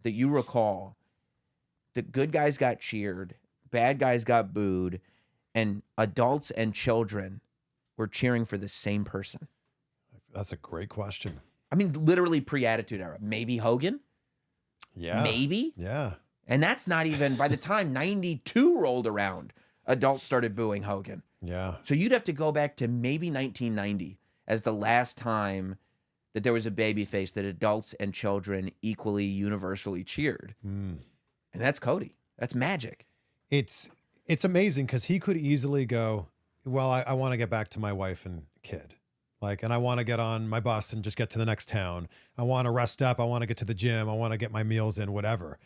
that you recall that good guys got cheered, bad guys got booed, and adults and children were cheering for the same person? That's a great question. I mean, literally pre-Attitude Era. Maybe Hogan? Yeah. Maybe? Yeah. And that's not even, by the time 92 rolled around, adults started booing Hogan. Yeah. So you'd have to go back to maybe 1990 as the last time that there was a babyface that adults and children equally universally cheered. Mm. And that's Cody. That's magic. It's amazing because he could easily go, well, I want to get back to my wife and kid. Like, and I want to get on my bus and just get to the next town. I want to rest up. I want to get to the gym. I want to get my meals in, whatever.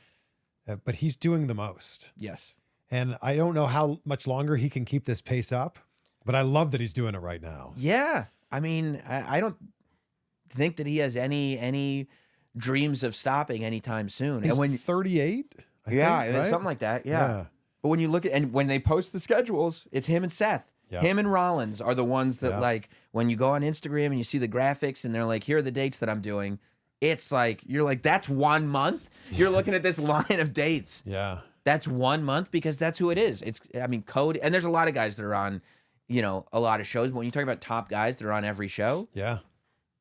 But he's doing the most. Yes. And I don't know how much longer he can keep this pace up, but I love that he's doing it right now. Yeah. I mean, I don't think that he has any dreams of stopping anytime soon. He's and when 38? yeah, think, right? something like that. Yeah. But when you look at, and when they post the schedules, it's him and Seth. Yeah. Him and Rollins are the ones that, Yeah. like, when you go on Instagram and you see the graphics and they're like, here are the dates that I'm doing. It's like, you're like, that's 1 month. You're looking at this line of dates. Yeah. That's 1 month because that's who it is. I mean, Cody, and there's a lot of guys that are on, you know, a lot of shows. But when you talk about top guys that are on every show, Yeah.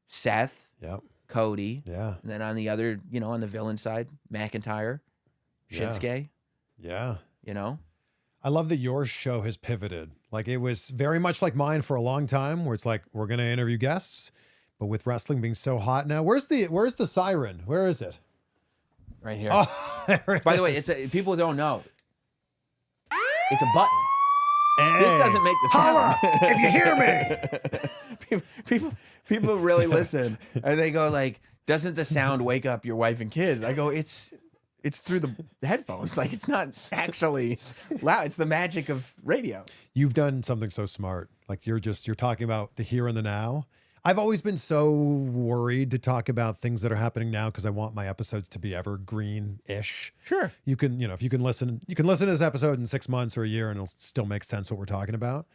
Seth, Yeah. Cody, Yeah. and then on the other, you know, on the villain side, McIntyre, Yeah. Shinsuke, Yeah. you know? I love that your show has pivoted. Like, it was very much like mine for a long time, where it's like, we're going to interview guests, but with wrestling being so hot now, where's the siren? Where is it? Right here. Oh, there it By the way, is. people don't know. It's a button. Hey, This doesn't make the sound. holla if you hear me. People really listen, and they go like, "Doesn't the sound wake up your wife and kids?" I go, "It's through the headphones. Like, it's not actually loud. It's the magic of radio." You've done something so smart. Like, you're talking about the here and the now. I've always been so worried to talk about things that are happening now because I want my episodes to be evergreen-ish. Sure. You can, if you can listen to this episode in 6 months or a year and it'll still make sense what we're talking about.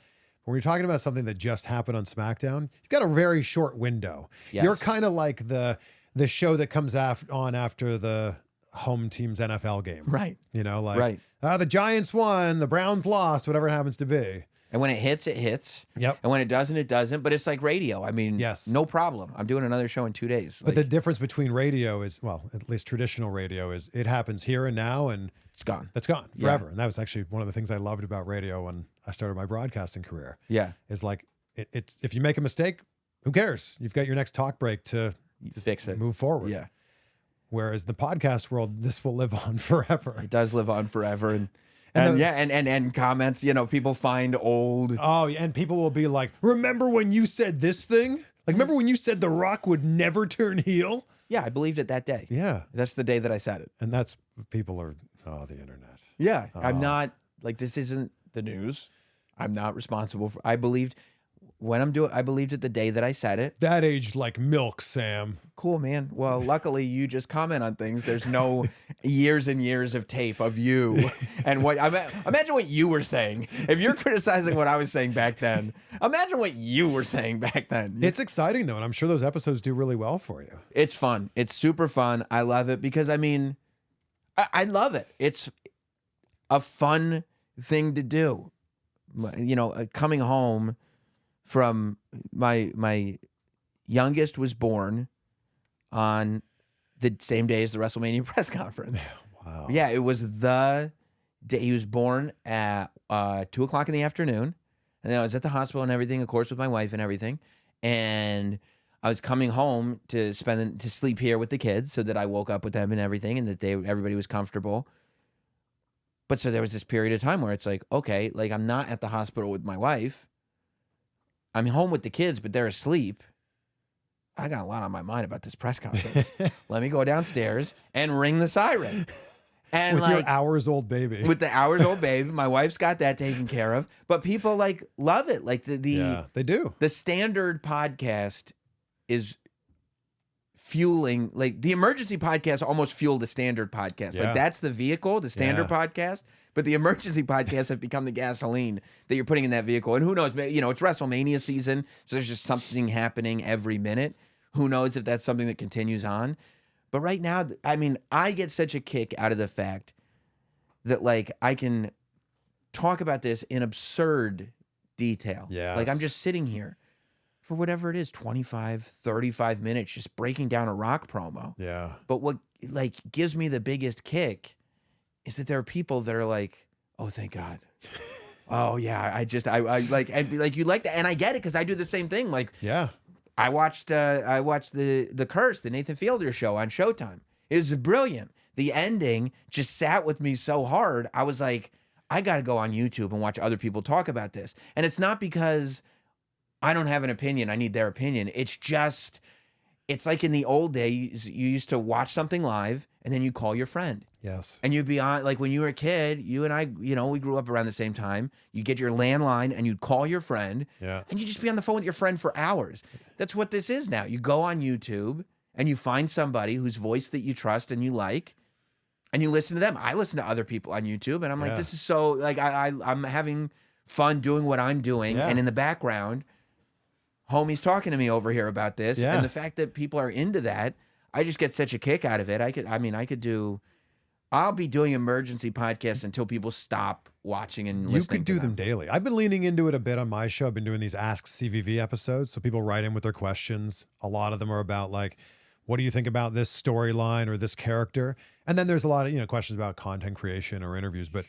But when you're talking about something that just happened on SmackDown, you've got a very short window. Yes. You're kind of like the show that comes on after the home team's NFL game. Right. You know, like the Giants won, the Browns lost, whatever it happens to be. And when it hits, it hits. Yep. And when it doesn't, it doesn't. But it's like radio. I mean, no problem. I'm doing another show in 2 days. But the difference between radio is, well, at least traditional radio is it happens here and now and it's gone. It's gone forever. Yeah. And that was actually one of the things I loved about radio when I started my broadcasting career. Yeah. Is like, it's if you make a mistake, who cares? You've got your next talk break to fix it. Move forward. Yeah. Whereas the podcast world, this will live on forever. It does live on forever. And comments, you know, people find old. Oh, and people will be like, remember when you said this thing? Like, remember when you said The Rock would never turn heel? Yeah, I believed it that day. Yeah. That's the day that I said it. And that's, people are, the internet. Yeah. I'm not, like, this isn't the news. I'm not responsible for, I believed it the day that I said it. That aged like milk, Sam. Cool, man. Well, luckily you just comment on things. There's no years and years of tape of you and what. Imagine what you were saying. If you're criticizing what I was saying back then, imagine what you were saying back then. It's exciting though, and I'm sure those episodes do really well for you. It's fun. It's super fun. I love it because I mean, I love it. It's a fun thing to do. You know, coming home from my youngest was born on the same day as the WrestleMania press conference. Wow. Yeah, it was the day he was born at 2 o'clock in the afternoon. And then I was at the hospital and everything, of course, with my wife and everything. And I was coming home to sleep here with the kids so that I woke up with them and everything and that everybody was comfortable. But so there was this period of time where it's like, okay, like I'm not at the hospital with my wife. I'm home with the kids, but they're asleep. I got a lot on my mind about this press conference. Let me go downstairs and ring the siren. And with your hours-old baby. With the hours-old baby. My wife's got that taken care of. But people like love it. Like yeah, they do. The standard podcast is fueling, like the emergency podcast almost fueled the standard podcast. Yeah. Like that's the vehicle, the standard podcast. But the emergency podcasts have become the gasoline that you're putting in that vehicle. And who knows, you know, it's WrestleMania season. So there's just something happening every minute. Who knows if that's something that continues on. But right now, I mean, I get such a kick out of the fact that like I can talk about this in absurd detail. Yes. Like I'm just sitting here for whatever it is, 25, 35 minutes, just breaking down a Rock promo. Yeah. But what like gives me the biggest kick is that there are people that are like, oh, thank God. Oh yeah, I like, and like you like that, and I get it because I do the same thing. Like, yeah, I watched the Curse, the Nathan Fielder show on Showtime. It was brilliant. The ending just sat with me so hard. I was like, I got to go on YouTube and watch other people talk about this. And it's not because I don't have an opinion. I need their opinion. It's just, it's like in the old days, you used to watch something live and then you call your friend. Yes. And you'd be on, like when you were a kid, you and I, you know, we grew up around the same time. You get your landline and you'd call your friend. Yeah. And you just be on the phone with your friend for hours. That's what this is now. You go on YouTube and you find somebody whose voice that you trust and you like, and you listen to them. I listen to other people on YouTube and I'm like, this is so, like, I'm having fun doing what I'm doing. Yeah. And in the background, homie's talking to me over here about this. Yeah. And the fact that people are into that, I just get such a kick out of it. I'll be doing emergency podcasts until people stop watching and listening. You could do them daily. I've been leaning into it a bit on my show. I've been doing these Ask CVV episodes. So people write in with their questions. A lot of them are about like, what do you think about this storyline or this character? And then there's a lot of, you know, questions about content creation or interviews. But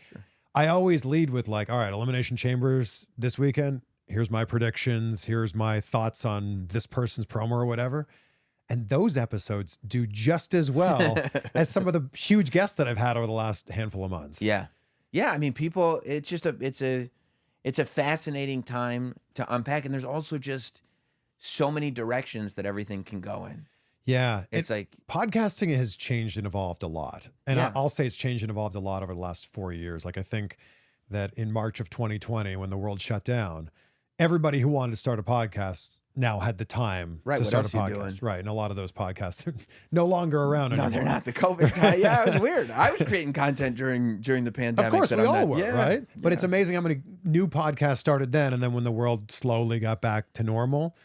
I always lead with like, all right, Elimination Chambers this weekend. Here's my predictions. Here's my thoughts on this person's promo or whatever. And those episodes do just as well as some of the huge guests that I've had over the last handful of months. Yeah. Yeah. I mean, people, it's a fascinating time to unpack. And there's also just so many directions that everything can go in. Yeah. It's like podcasting has changed and evolved a lot. And Yeah. I'll say it's changed and evolved a lot over the last 4 years. Like I think that in March of 2020, when the world shut down, everybody who wanted to start a podcast now had the time to start a podcast. Right. And a lot of those podcasts are no longer around anymore. No, they're not. The COVID time. Yeah, it was weird. I was creating content during the pandemic. Of course, we all were, yeah, right? But yeah. it's amazing how many new podcasts started then. And then when the world slowly got back to normal,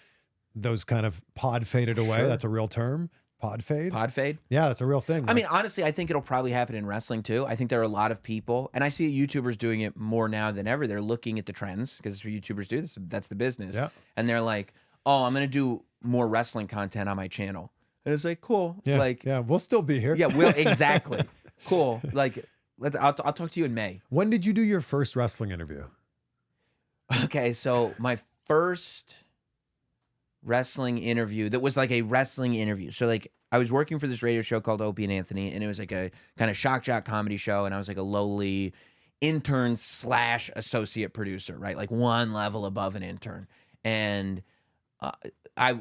those kind of pod faded away. Sure. That's a real term. Pod fade? Pod fade? Yeah, that's a real thing. I mean, honestly, I think it'll probably happen in wrestling too. I think there are a lot of people, and I see YouTubers doing it more now than ever. They're looking at the trends because it's what YouTubers do. That's the business. Yeah. And they're like, oh, I'm going to do more wrestling content on my channel. And it's like, cool. Yeah, like, yeah, we'll still be here. Yeah, exactly. Cool. Like, I'll talk to you in May. When did you do your first wrestling interview? Okay, so my first wrestling interview that was like a wrestling interview. So like I was working for this radio show called Opie and Anthony, and it was like a kind of shock jock comedy show, and I was like a lowly intern / associate producer, right? Like one level above an intern. And they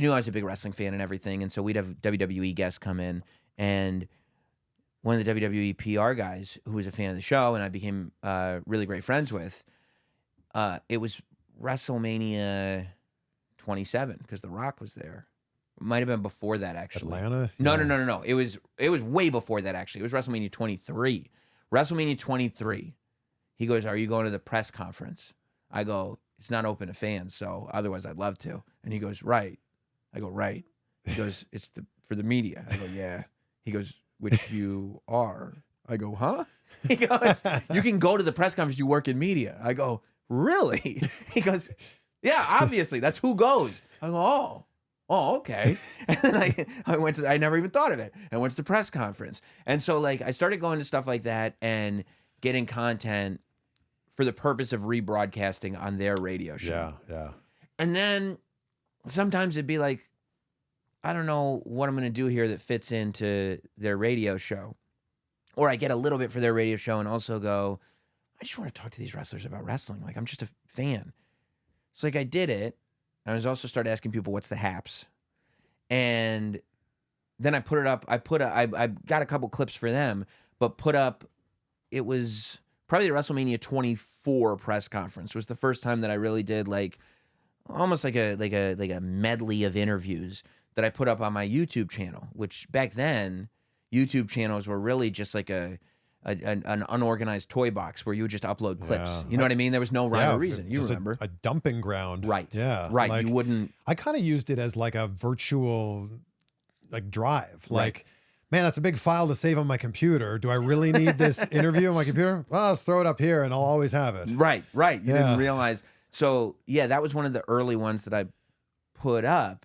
knew I was a big wrestling fan and everything, and so we'd have WWE guests come in, and one of the WWE PR guys who was a fan of the show and I became really great friends with, it was WrestleMania 27 because The Rock was there. It might have been before that, actually. Atlanta? No. It was way before that, actually. It was WrestleMania 23. WrestleMania 23. He goes, "Are you going to the press conference?" I go, "It's not open to fans, so otherwise I'd love to." And he goes, "Right." I go, "Right." He goes, "It's for the media." I go, "Yeah." He goes, "Which you are." I go, "Huh?" He goes, "You can go to the press conference. You work in media." I go, "Really?" He goes, "Yeah, obviously. That's who goes." I go, oh, okay. And then I never even thought of it. I went to the press conference. And so like I started going to stuff like that and getting content for the purpose of rebroadcasting on their radio show. Yeah. And then sometimes it'd be like, I don't know what I'm going to do here that fits into their radio show. Or I get a little bit for their radio show and also go, I just want to talk to these wrestlers about wrestling. Like, I'm just a fan. So like I did it. And I was also started asking people, what's the haps? And then I put it up. I got a couple clips for them, but put up, it was probably the WrestleMania 24 press conference was the first time that I really did like almost like a medley of interviews that I put up on my YouTube channel, which back then YouTube channels were really just like an unorganized toy box where you would just upload clips. Yeah. You know what I mean? There was no rhyme or reason. You remember? A dumping ground. Right. Yeah. Right. Like, you wouldn't. I kind of used it as like a virtual like drive. Right. Like, man, that's a big file to save on my computer. Do I really need this interview on my computer? Well, let's throw it up here and I'll always have it. Right. You didn't realize. So yeah, that was one of the early ones that I put up.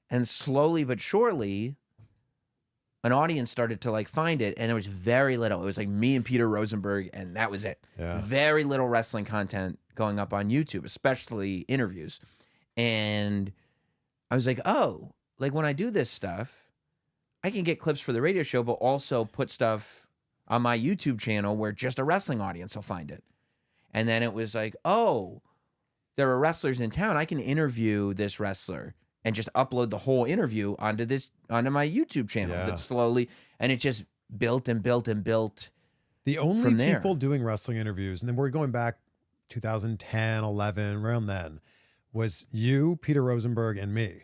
And slowly but surely, an audience started to like find it, and there was very little. It was like me and Peter Rosenberg, and that was it. Yeah. Very little wrestling content going up on YouTube, especially interviews. And I was like, oh, like when I do this stuff, I can get clips for the radio show, but also put stuff on my YouTube channel where just a wrestling audience will find it. And then it was like, oh, there are wrestlers in town. I can interview this wrestler and just upload the whole interview onto my YouTube channel. Yeah. That slowly, and it just built and built and built. The only from there. people doing wrestling interviews, and then we're going back 2010, 11, around then, was you, Peter Rosenberg, and me.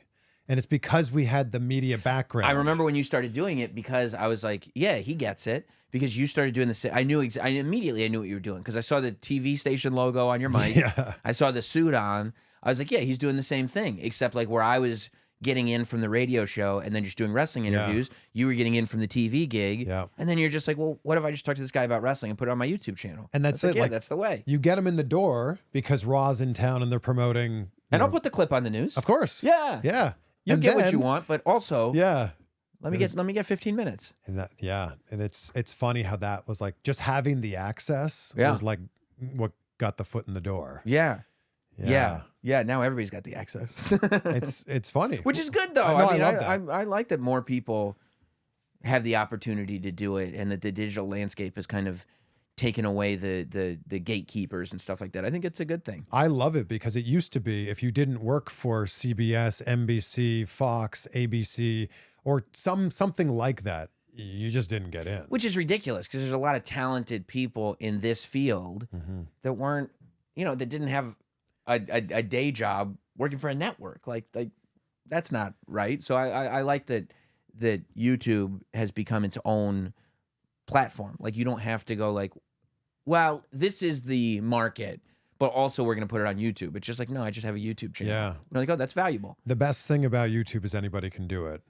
And it's because we had the media background. I remember when you started doing it because I was like, yeah, he gets it. Because you started doing this. I immediately knew what you were doing because I saw the TV station logo on your mic. Yeah. I saw the suit on. I was like, yeah, he's doing the same thing, except like where I was getting in from the radio show and then just doing wrestling interviews, you were getting in from the TV gig. Yeah. And then you're just like, well, what if I just talk to this guy about wrestling and put it on my YouTube channel? And that's like, it. yeah, Like, that's the way. You get them in the door because Raw's in town and they're promoting. And I'll put the clip on the news. Of course. Yeah. Yeah. You And get what then- you want, but also Yeah. let me get 15 minutes. And that, yeah. And it's funny how that was like just having the access was like what got the foot in the door. Yeah. Now everybody's got the access. It's funny. Which is good though. I I mean, love that. I like that more people have the opportunity to do it, and that the digital landscape has kind of taken away the gatekeepers and stuff like that. I think it's a good thing. I love it because it used to be if you didn't work for CBS, NBC, Fox, ABC, or something like that, you just didn't get in. Which is ridiculous because there's a lot of talented people in this field that weren't, that didn't have a day job working for a network. Like that's not right. So I like that YouTube has become its own platform. Like you don't have to go like, well, this is the market, but also we're going to put it on YouTube. It's just like, no, I just have a YouTube channel. Yeah. We're like, oh, that's valuable. The best thing about YouTube is anybody can do it.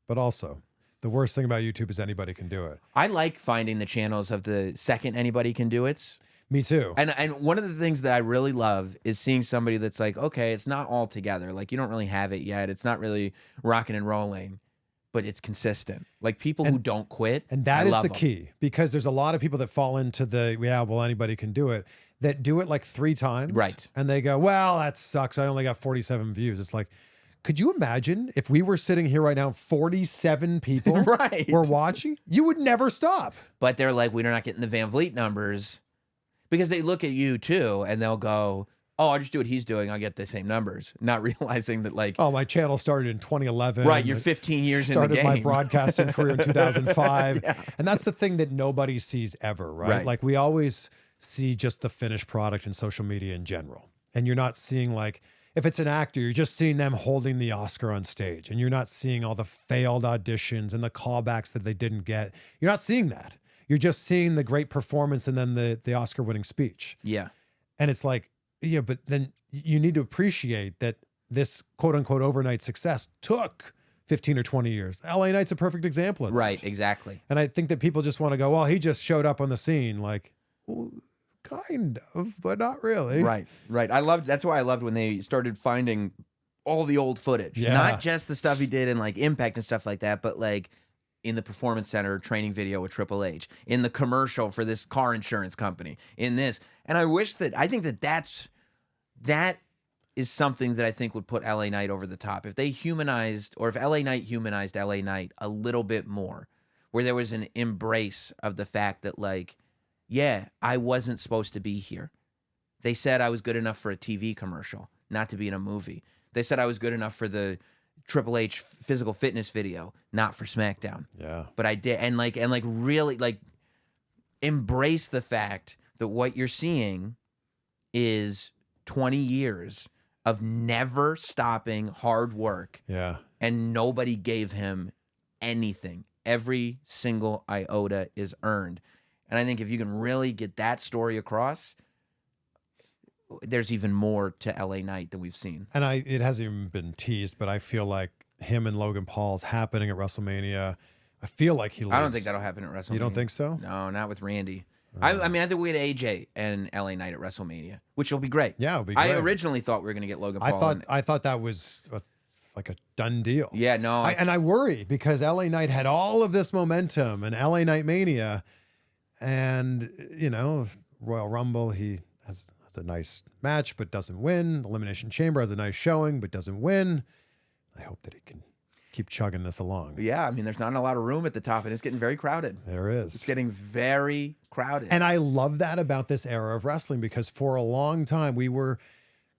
But also, the worst thing about YouTube is anybody can do it. I like finding the channels of the second anybody can do it. Me too. And one of the things that I really love is seeing somebody that's like, okay, it's not all together. Like, you don't really have it yet. It's not really rocking and rolling, but it's consistent. Like, people who don't quit. And that is the them. key, because there's a lot of people that fall into the, yeah, well, anybody can do it, that do it like 3 times. Right. And they go, well, that sucks. I only got 47 views. It's like, could you imagine if we were sitting here right now, 47 people right. were watching? You would never stop. But they're like, we're not getting the Van Vliet numbers, because they look at you too and they'll go, oh, I'll just do what he's doing. I'll get the same numbers. Not realizing that, like, oh, my channel started in 2011. Right. You're 15 years in the game. Started my broadcasting career in 2005. Yeah. And that's the thing that nobody sees ever, right? Like, we always see just the finished product in social media in general. And you're not seeing, like, if it's an actor, you're just seeing them holding the Oscar on stage, and you're not seeing all the failed auditions and the callbacks that they didn't get. You're not seeing that. You're just seeing the great performance and then the Oscar winning speech. Yeah. And it's like, yeah, but then you need to appreciate that this quote unquote overnight success took 15 or 20 years. LA Knight's a perfect example of that. Right, exactly. And I think that people just want to go, well, he just showed up on the scene. Like, well, kind of, but not really. Right, right. That's why I loved when they started finding all the old footage. Yeah. Not just the stuff he did in, like, Impact and stuff like that, but, like, in the Performance Center training video with Triple H, in the commercial for this car insurance company, in this. And I think that is something that I think would put LA Knight over the top. If they humanized, or if LA Knight humanized LA Knight a little bit more, where there was an embrace of the fact that, like, yeah, I wasn't supposed to be here. They said I was good enough for a TV commercial, not to be in a movie. They said I was good enough for the Triple H physical fitness video, not for SmackDown. Yeah. But I did, and really, like, embrace the fact that what you're seeing is 20 years of never stopping hard work. Yeah. And nobody gave him anything. Every single iota is earned. And I think if you can really get that story across, there's even more to LA Knight than we've seen. And it hasn't even been teased, but I feel like him and Logan Paul's happening at WrestleMania. I feel like he leaves. I don't think that'll happen at WrestleMania. You don't think so? No, not with Randy. I mean, I think we had AJ and LA Knight at WrestleMania, which will be great. Yeah, it'll be great. I originally thought we were going to get Logan Paul. I thought that was like a done deal. Yeah, no. And I worry because LA Knight had all of this momentum and LA Knight Mania, and, you know, Royal Rumble, he has a nice match but doesn't win. Elimination Chamber has a nice showing but doesn't win. I hope that he can keep chugging this along. Yeah, I mean, there's not a lot of room at the top, and it's getting very crowded. There is. It's getting very crowded. And I love that about this era of wrestling, because for a long time we were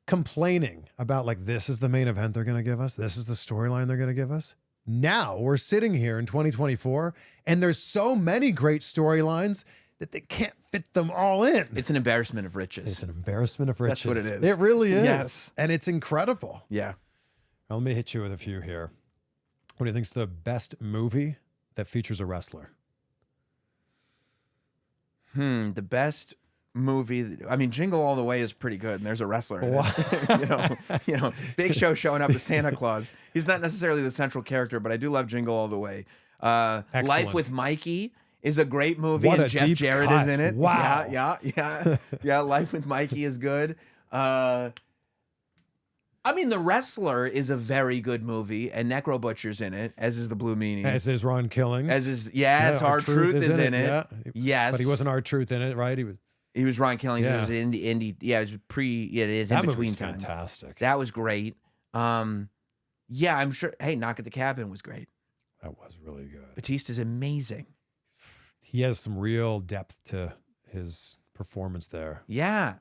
complaining about, like, this is the main event they're going to give us. This is the storyline they're going to give us. Now we're sitting here in 2024, and there's so many great storylines that they can't fit them all in. It's an embarrassment of riches. It's an embarrassment of riches. That's what it is. It really is. Yes. And it's incredible. Yeah. Now, let me hit you with a few here. What do you think's the best movie that features a wrestler? The best movie. I mean, Jingle All the Way is pretty good, and there's a wrestler in it. you know, Big Show showing up as Santa Claus. He's not necessarily the central character, but I do love Jingle All the Way. Life with Mikey is a great movie, What and a Jeff deep Jarrett cut. is in it. Wow. Yeah. Life with Mikey is good. I mean, The Wrestler is a very good movie, and Necro Butcher's in it, as is The Blue Meanie. As is Ron Killings. As is, yes, Yeah, R-Truth is in it. Yeah. Yes. But he wasn't R-Truth in it, right? He was Ron Killings. Yeah. It was indie. Yeah, it was it is in That between movie's time. fantastic. That was great. Yeah, I'm sure. Hey, Knock at the Cabin was great. That was really good. Batista's amazing. He has some real depth to his performance there. Yeah.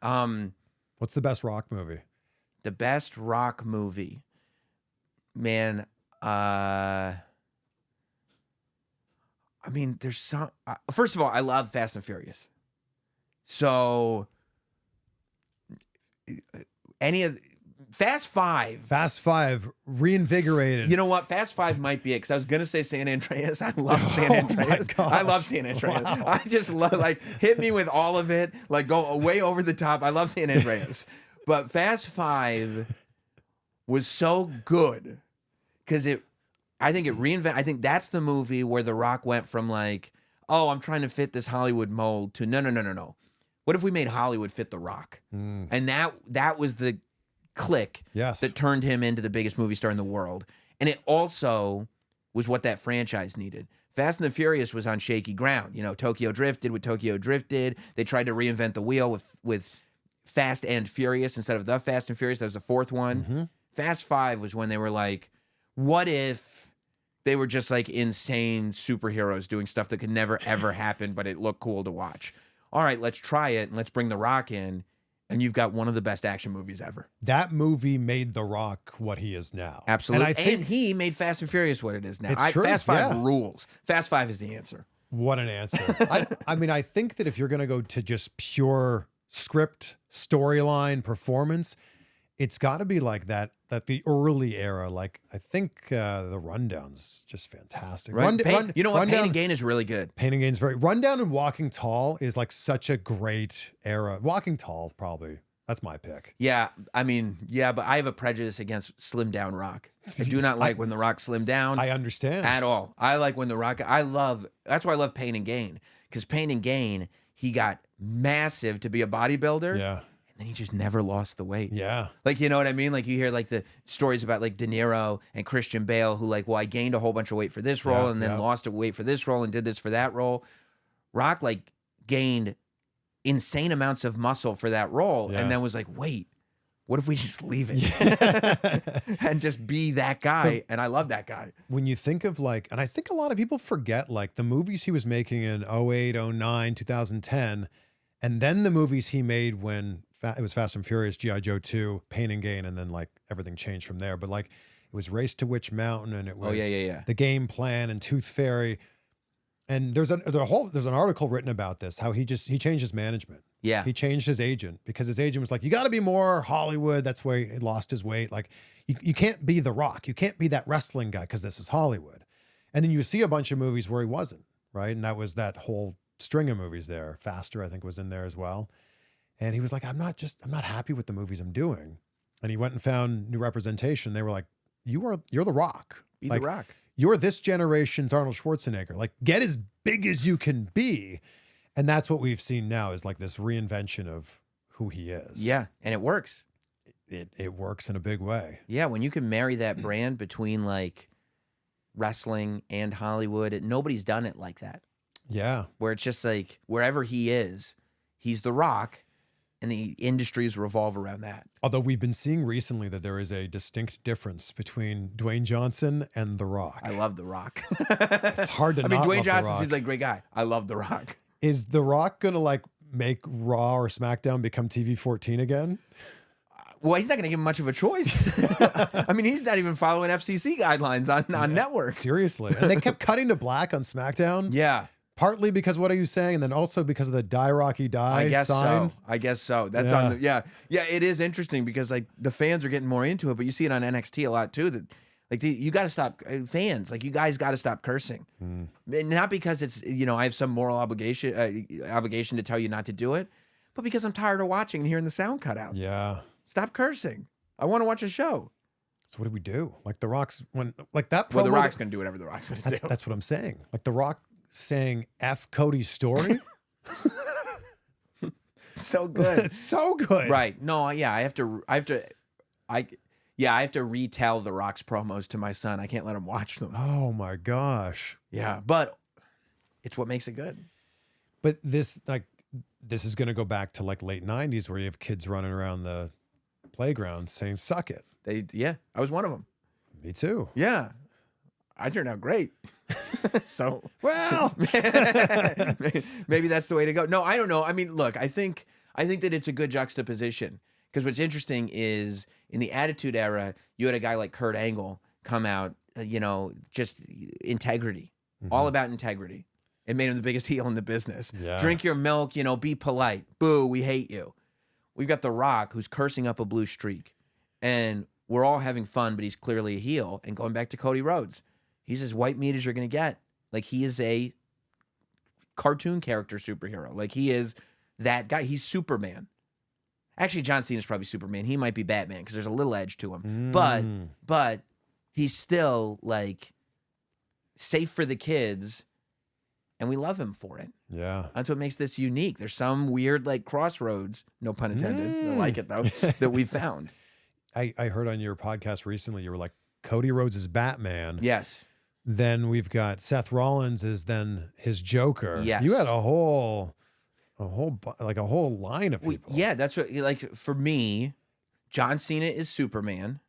What's the best Rock movie? The best Rock movie, man. I mean, there's some. First of all, I love Fast and Furious. So, any of Fast Five. Fast Five reinvigorated. You know what? Fast Five might be it, because I was gonna say San Andreas. I love San Andreas. I love San Andreas. Wow. I just love, like, hit me with all of it. Like, go way over the top. I love San Andreas. But Fast Five was so good because I think that's the movie where The Rock went from like, oh, I'm trying to fit this Hollywood mold to no. What if we made Hollywood fit The Rock? And that was the click that turned him into the biggest movie star in the world. And it also was what that franchise needed. Fast and the Furious was on shaky ground. You know, Tokyo Drift did what Tokyo Drift did. They tried to reinvent the wheel with Fast and Furious instead of the Fast and Furious. That was the fourth one. Fast Five was when they were like, what if they were just like insane superheroes doing stuff that could never ever happen, but it looked cool to watch? All right, let's try it and let's bring The Rock in. And you've got one of the best action movies ever. That movie made The Rock what he is now. Absolutely. And he made Fast and Furious what it is now. It's true. Fast Five rules. Fast Five is the answer. What an answer. I mean, I think that if you're going to go to just pure script, storyline, performance, it's got to be like that the early era. Like, I think the Rundown's just fantastic. You know what? Pain and Gain is really good. Pain and Gain's very... Rundown and Walking Tall is like such a great era. Walking Tall, probably. That's my pick. Yeah, I mean, yeah, but I have a prejudice against slim down Rock. I do not like when The Rock slimmed down. I understand. At all. I like when The Rock... That's why I love Pain and Gain. Because Pain and Gain, he got massive to be a bodybuilder. Yeah. And he just never lost the weight. Yeah. Like, you know what I mean? Like, you hear like the stories about like De Niro and Christian Bale who like, well, I gained a whole bunch of weight for this role and then lost a weight for this role and did this for that role. Rock like gained insane amounts of muscle for that role and then was like, wait, what if we just leave it and just be that guy? And I love that guy. When you think of like, and I think a lot of people forget like the movies he was making in 08, 09, 2010, and then the movies he made when it was Fast and Furious, G.I. Joe 2, Pain and Gain, and then like everything changed from there. But like it was Race to Witch Mountain, and it was The Game Plan and Tooth Fairy. And there's an article written about this, how he changed his management. Yeah. He changed his agent because his agent was like, you got to be more Hollywood. That's where he lost his weight. Like you can't be The Rock. You can't be that wrestling guy because this is Hollywood. And then you see a bunch of movies where he wasn't, right? And that was that whole string of movies there. Faster, I think, was in there as well. And he was like, I'm not happy with the movies I'm doing. And he went and found new representation. They were like, you're The Rock. Be like, The Rock. You're this generation's Arnold Schwarzenegger. Like, get as big as you can be. And that's what we've seen now is like this reinvention of who he is. Yeah, and it works. It works in a big way. Yeah, when you can marry that brand between like wrestling and Hollywood, nobody's done it like that. Yeah. Where it's just like wherever he is, he's The Rock. And the industries revolve around that. Although we've been seeing recently that there is a distinct difference between Dwayne Johnson and The Rock. I love The Rock. It's hard to. I mean, Dwayne Johnson seems like a great guy. I love The Rock. Is The Rock gonna like make Raw or SmackDown become TV 14 again? Well, he's not going to give him much of a choice. I mean, he's not even following FCC guidelines on network. Seriously, and they kept cutting to black on SmackDown. Yeah. Partly because what are you saying, and then also because of the Die Rocky Die sign. I guess so. That's on the yeah. It is interesting because like the fans are getting more into it, but you see it on NXT a lot too. That like you got to stop fans. Like you guys got to stop cursing, and not because it's I have some moral obligation to tell you not to do it, but because I'm tired of watching and hearing the sound cut out. Yeah, stop cursing. I want to watch a show. So what do we do? Like The Rock's that. Well, The Rock's gonna do whatever The Rock's gonna do. That's what I'm saying. Like The Rock saying F Cody's story. So good. It's so good. Right. No, yeah, I have to retell The Rock's promos to my son. I can't let him watch them. Oh my gosh. Yeah, but it's what makes it good. But this is going to go back to like late 90s where you have kids running around the playground saying suck it. I was one of them. Me too. Yeah. I turned out great. So, well, maybe that's the way to go. No, I don't know. I mean, look, I think that it's a good juxtaposition because what's interesting is in the Attitude Era, you had a guy like Kurt Angle come out, just integrity, all about integrity. It made him the biggest heel in the business. Yeah. Drink your milk, be polite. Boo, we hate you. We've got The Rock who's cursing up a blue streak. and we're all having fun, but he's clearly a heel. And going back to Cody Rhodes, he's as white meat as you're going to get. Like, he is a cartoon character superhero. Like, he is that guy. He's Superman. Actually, John Cena's probably Superman. He might be Batman because there's a little edge to him. But he's still, like, safe for the kids, and we love him for it. Yeah. That's what makes this unique. There's some weird, like, crossroads, no pun intended, I like it, though, that we found. I heard on your podcast recently, you were like, Cody Rhodes is Batman. Yes. Then we've got Seth Rollins is then his Joker. Yes. You had a whole line of people. Yeah, that's what, like, for me, John Cena is Superman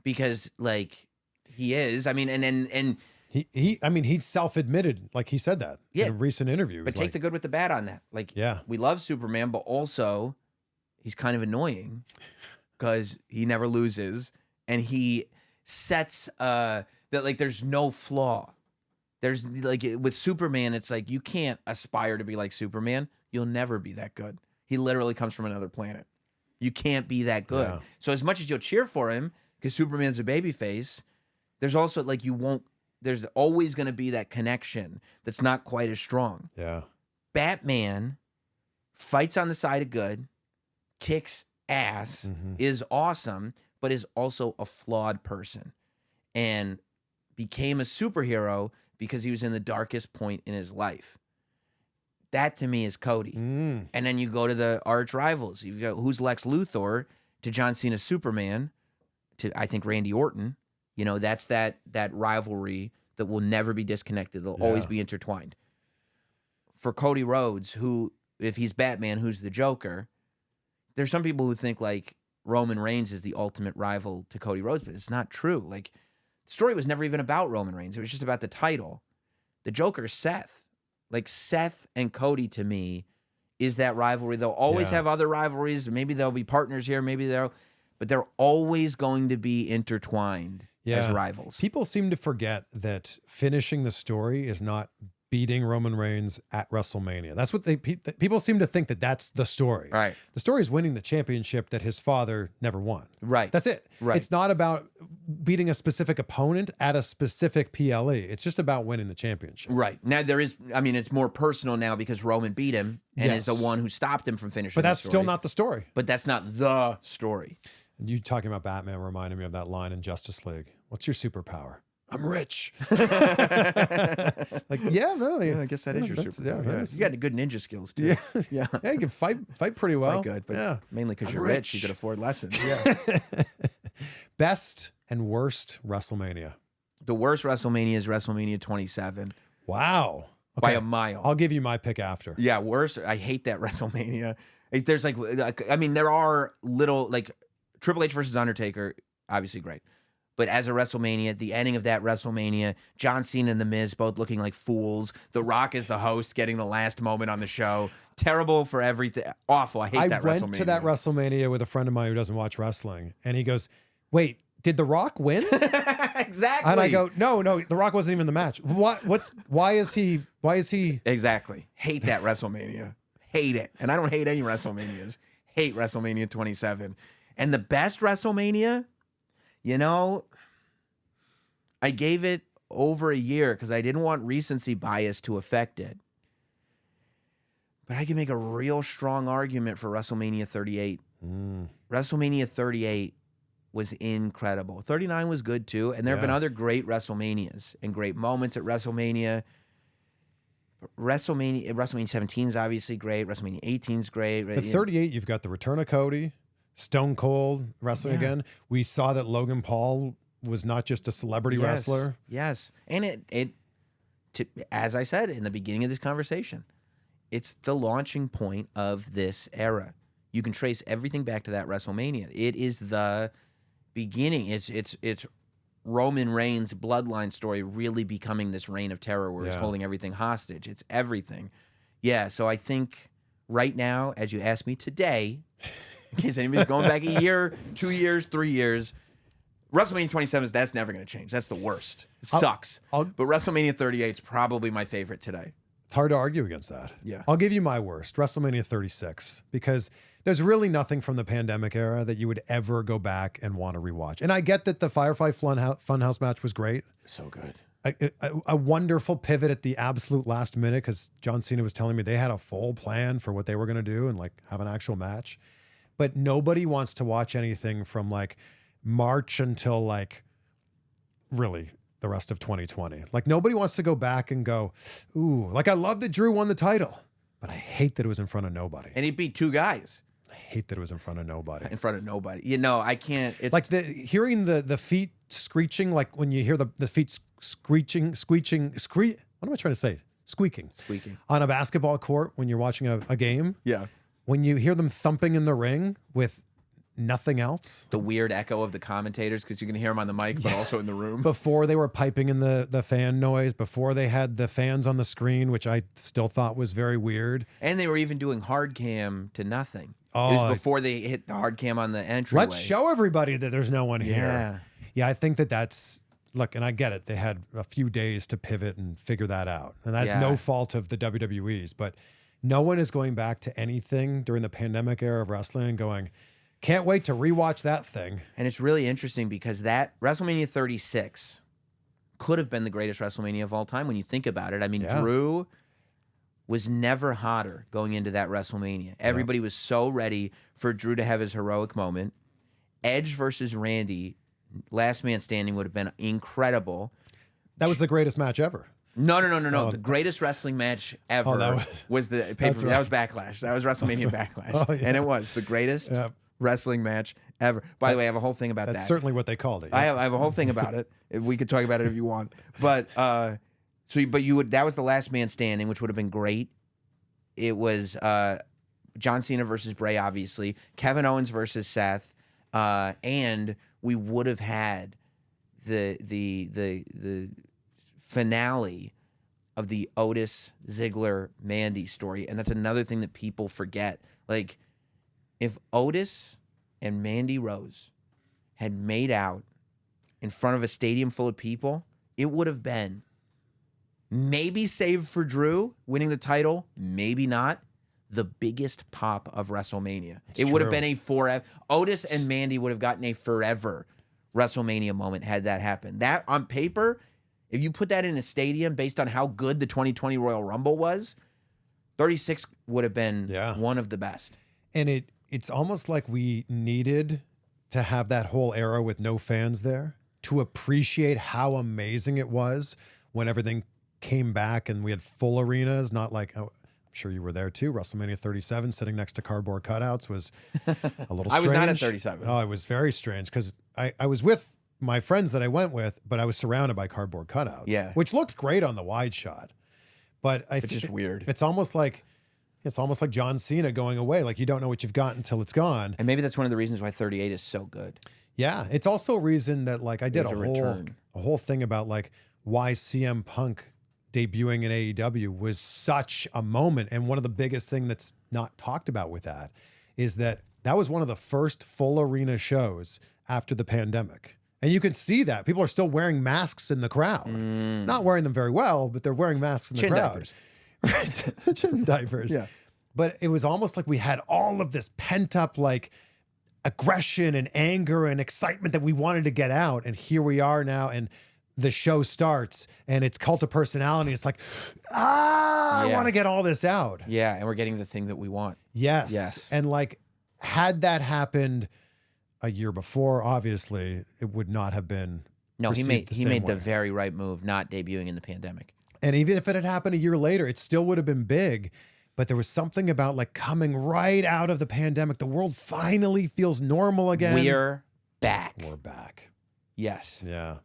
because, like, he is. I mean, and he self-admitted, like he said that in a recent interview. But take the good with the bad on that. Like, we love Superman, but also he's kind of annoying because he never loses, and he sets that, like, there's no flaw. There's, like, with Superman, it's like you can't aspire to be like Superman. You'll never be that good. He literally comes from another planet. You can't be that good. Yeah. So as much as you'll cheer for him because Superman's a babyface, there's also, like, there's always going to be that connection that's not quite as strong. Yeah. Batman fights on the side of good, kicks ass, is awesome, but is also a flawed person, and became a superhero because he was in the darkest point in his life. That, to me, is Cody. And then you go to the arch rivals. You've got who's Lex Luthor to John Cena's Superman to, I think, Randy Orton. You know, that's that rivalry that will never be disconnected. They'll always be intertwined. For Cody Rhodes, who, if he's Batman, who's the Joker, there's some people who think, like, Roman Reigns is the ultimate rival to Cody Rhodes, but it's not true. Like, the story was never even about Roman Reigns. It was just about the title. The Joker is Seth. Like, Seth and Cody, to me, is that rivalry. They'll always have other rivalries. Maybe they'll be partners here. But they're always going to be intertwined as rivals. People seem to forget that finishing the story is not beating Roman Reigns at WrestleMania. That's what people seem to think, that that's the story. Right. The story is winning the championship that his father never won. Right. That's it. Right. It's not about beating a specific opponent at a specific PLE. It's just about winning the championship. Right. Now it's more personal now because Roman beat him and is the one who stopped him from finishing. But that's still not the story. But that's not the story. You talking about Batman reminded me of that line in Justice League. What's your superpower? I'm rich. Like, I guess that is your superpower. Yeah, you got good ninja skills too. Yeah, you can fight pretty well. Fight good, but mainly because you're rich. You could afford lessons. Yeah. Best and worst WrestleMania. The worst WrestleMania is WrestleMania 27. Wow. Okay. By a mile. I'll give you my pick after. Yeah, worst. I hate that WrestleMania. There's there are little, like, Triple H versus Undertaker, obviously great. But as a WrestleMania, the ending of that WrestleMania, John Cena and The Miz both looking like fools. The Rock is the host, getting the last moment on the show. Terrible for everything. Awful. I hate that WrestleMania. I went to that WrestleMania with a friend of mine who doesn't watch wrestling. And he goes, wait, did The Rock win? Exactly. And I go, no, The Rock wasn't even in the match. Why is he? Exactly. Hate that WrestleMania. Hate it. And I don't hate any WrestleManias. Hate WrestleMania 27. And the best WrestleMania, you know, I gave it over a year because I didn't want recency bias to affect it. But I can make a real strong argument for WrestleMania 38. WrestleMania 38 was incredible. 39 was good too. And there have been other great WrestleManias and great moments at WrestleMania. WrestleMania 17 is obviously great. WrestleMania 18 is great. But 38, you've got the return of Cody. Stone Cold wrestling again. We saw that Logan Paul was not just a celebrity wrestler. Yes. And as I said in the beginning of this conversation, it's the launching point of this era. You can trace everything back to that WrestleMania. It is the beginning. It's Roman Reigns' bloodline story really becoming this reign of terror where he's holding everything hostage. It's everything. Yeah, so I think right now, as you asked me today, in case anybody's going back a year, 2 years, 3 years, WrestleMania 27, that's never going to change. That's the worst. It sucks. But WrestleMania 38 is probably my favorite today. It's hard to argue against that. Yeah. I'll give you my worst, WrestleMania 36, because there's really nothing from the pandemic era that you would ever go back and want to rewatch. And I get that the Firefly Funhouse match was great. So good. A wonderful pivot at the absolute last minute, because John Cena was telling me they had a full plan for what they were going to do and like have an actual match. But nobody wants to watch anything from like March until like really the rest of 2020. Like nobody wants to go back and go, ooh, like I love that Drew won the title, but I hate that it was in front of nobody. And he beat 2 guys. I hate that it was in front of nobody. In front of nobody. You know, I can't. It's like hearing the feet screeching, like when you hear the feet screeching, what am I trying to say? Squeaking on a basketball court when you're watching a game. Yeah. When you hear them thumping in the ring with nothing else. The weird echo of the commentators, because you can hear them on the mic, but also in the room. Before they were piping in the fan noise, before they had the fans on the screen, which I still thought was very weird. And they were even doing hard cam to nothing. Oh, it was before they hit the hard cam on the entryway. Let's show everybody that there's no one here. Yeah. Yeah, I think that's, look, and I get it. They had a few days to pivot and figure that out. And that's no fault of the WWE's, but no one is going back to anything during the pandemic era of wrestling and going, can't wait to rewatch that thing. And it's really interesting because that WrestleMania 36 could have been the greatest WrestleMania of all time when you think about it. I mean, Drew was never hotter going into that WrestleMania. Everybody was so ready for Drew to have his heroic moment. Edge versus Randy, last man standing, would have been incredible. That was the greatest match ever. No. The greatest wrestling match ever was the pay-per-view. That was Backlash. That was WrestleMania Backlash. And it was the greatest wrestling match ever. By the way, I have a whole thing about that. That's certainly what they called it. I have a whole thing about it. We could talk about it if you want. But that was the last man standing, which would have been great. It was John Cena versus Bray, obviously. Kevin Owens versus Seth. And we would have had the finale of the Otis Ziggler Mandy story. And that's another thing that people forget. Like, if Otis and Mandy Rose had made out in front of a stadium full of people, it would have been, maybe save for Drew winning the title, maybe not, the biggest pop of WrestleMania. It would have been a forever. Otis and Mandy would have gotten a forever WrestleMania moment had that happened. That, on paper, if you put that in a stadium based on how good the 2020 Royal Rumble was, 36 would have been one of the best. And it's almost like we needed to have that whole era with no fans there to appreciate how amazing it was when everything came back and we had full arenas, not like, I'm sure you were there too, WrestleMania 37, sitting next to cardboard cutouts was a little strange. I was not at 37. Oh, it was very strange because I was with my friends that I went with, but I was surrounded by cardboard cutouts, which looked great on the wide shot. But it's just weird. It's almost like John Cena going away. Like you don't know what you've got until it's gone. And maybe that's one of the reasons why 38 is so good. Yeah. It's also a reason that like I did a whole thing about like why CM Punk debuting in AEW was such a moment. And one of the biggest thing that's not talked about with that is that was one of the first full arena shows after the pandemic. And you can see that people are still wearing masks in the crowd, not wearing them very well, but they're wearing masks in the crowd. Diapers. Right. Chin diapers. Yeah. But it was almost like we had all of this pent up like aggression and anger and excitement that we wanted to get out. And here we are now. And the show starts and it's Cult of Personality. It's like, I want to get all this out. Yeah. And we're getting the thing that we want. Yes. And like, had that happened a year before, obviously, it would not have been. No, he made the very right move, not debuting in the pandemic. And even if it had happened a year later, it still would have been big. But there was something about like coming right out of the pandemic. The world finally feels normal again. We're back. We're back. Yes. Yeah.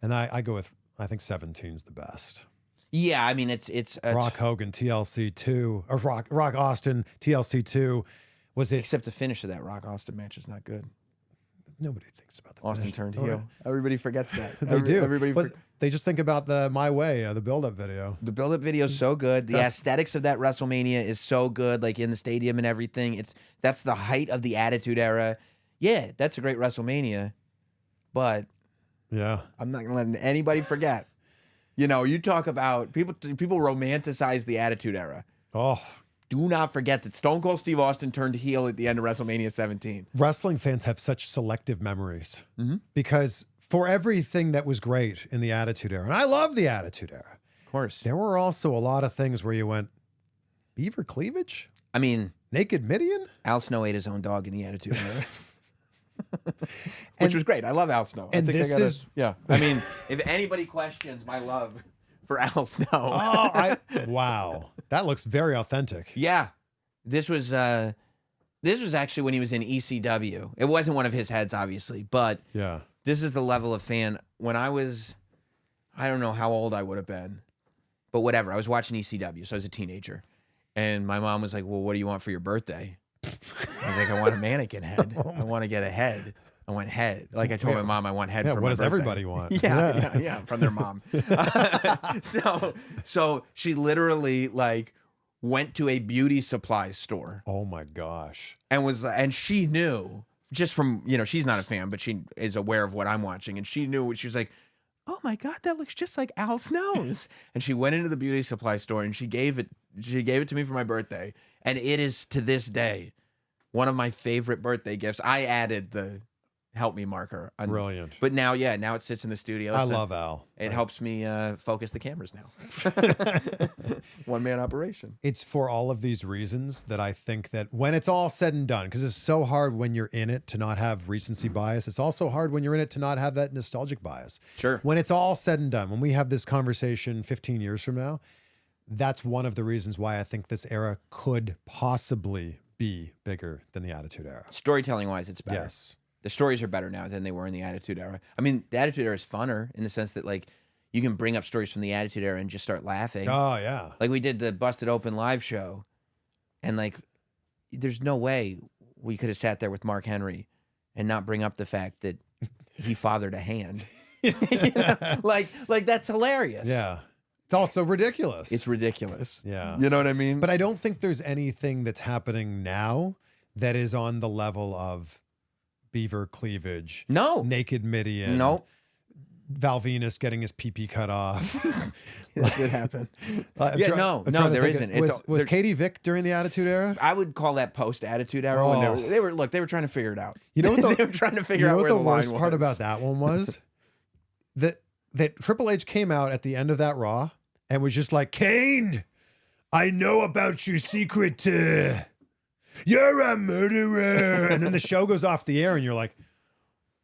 And I go with, I think 17's the best. Yeah, I mean, it's Rock Hogan, TLC 2, or Rock Austin, TLC 2. Was it? Except the finish of that Rock Austin match is not good. Nobody thinks about the Austin finish. turned heel. Everybody forgets that. They do. They just think about the My Way, the build-up video. The build-up video is so good. The aesthetics of that WrestleMania is so good, like in the stadium and everything. That's the height of the Attitude Era. Yeah, that's a great WrestleMania, but I'm not gonna let anybody forget You know, you talk about people romanticize the Attitude Era. Oh, do not forget that Stone Cold Steve Austin turned heel at the end of WrestleMania 17. Wrestling fans have such selective memories because for everything that was great in the Attitude Era, and I love the Attitude Era, of course, there were also a lot of things where you went, beaver cleavage? I mean, naked Midian? Al Snow ate his own dog in the Attitude Era. Which was great. I love Al Snow. And I mean, if anybody questions my love for Al Snow. Wow. That looks very authentic. Yeah. This was actually when he was in ECW. It wasn't one of his heads, obviously, but yeah, this is the level of fan. When I don't know how old I would have been, but whatever. I was watching ECW, so I was a teenager. And my mom was like, well, what do you want for your birthday? I was like, I want a mannequin head. I want to get a head. I want head. Like I told my mom, I want head for my birthday. What does everybody want? Yeah, from their mom. So she literally like went to a beauty supply store. Oh my gosh. And she knew just from, she's not a fan, but she is aware of what I'm watching. And she knew she was like, oh my God, that looks just like Al Snow's. And she went into the beauty supply store and she gave it to me for my birthday. And it is to this day one of my favorite birthday gifts. I added the help me marker. Brilliant. But now it sits in the studio. I love Al. It helps me focus the cameras now. One-man operation. It's for all of these reasons that I think that when it's all said and done, because it's so hard when you're in it to not have recency bias. It's also hard when you're in it to not have that nostalgic bias. Sure. When it's all said and done, when we have this conversation 15 years from now, that's one of the reasons why I think this era could possibly be bigger than the Attitude Era. Storytelling-wise, it's better. Yes. The stories are better now than they were in the Attitude Era. I mean, the Attitude Era is funner in the sense that, like, you can bring up stories from the Attitude Era and just start laughing. Oh, yeah. Like, we did the Busted Open live show, and, like, there's no way we could have sat there with Mark Henry and not bring up the fact that he fathered a hand. Like, that's hilarious. Yeah. It's also ridiculous. It's ridiculous. Yeah. You know what I mean? But I don't think there's anything that's happening now that is on the level of beaver cleavage. No. Naked Midian. No. Val Venus getting his pee-pee cut off. That did happen. No, there isn't. Was Katie Vick during the Attitude Era? I would call that post-Attitude Era. Oh. When they were trying to figure it out. You know what they were trying to figure out where the line was. The worst part about that one was that Triple H came out at the end of that Raw and was just like, Kane, I know about your secret. You're a murderer. And then the show goes off the air and you're like,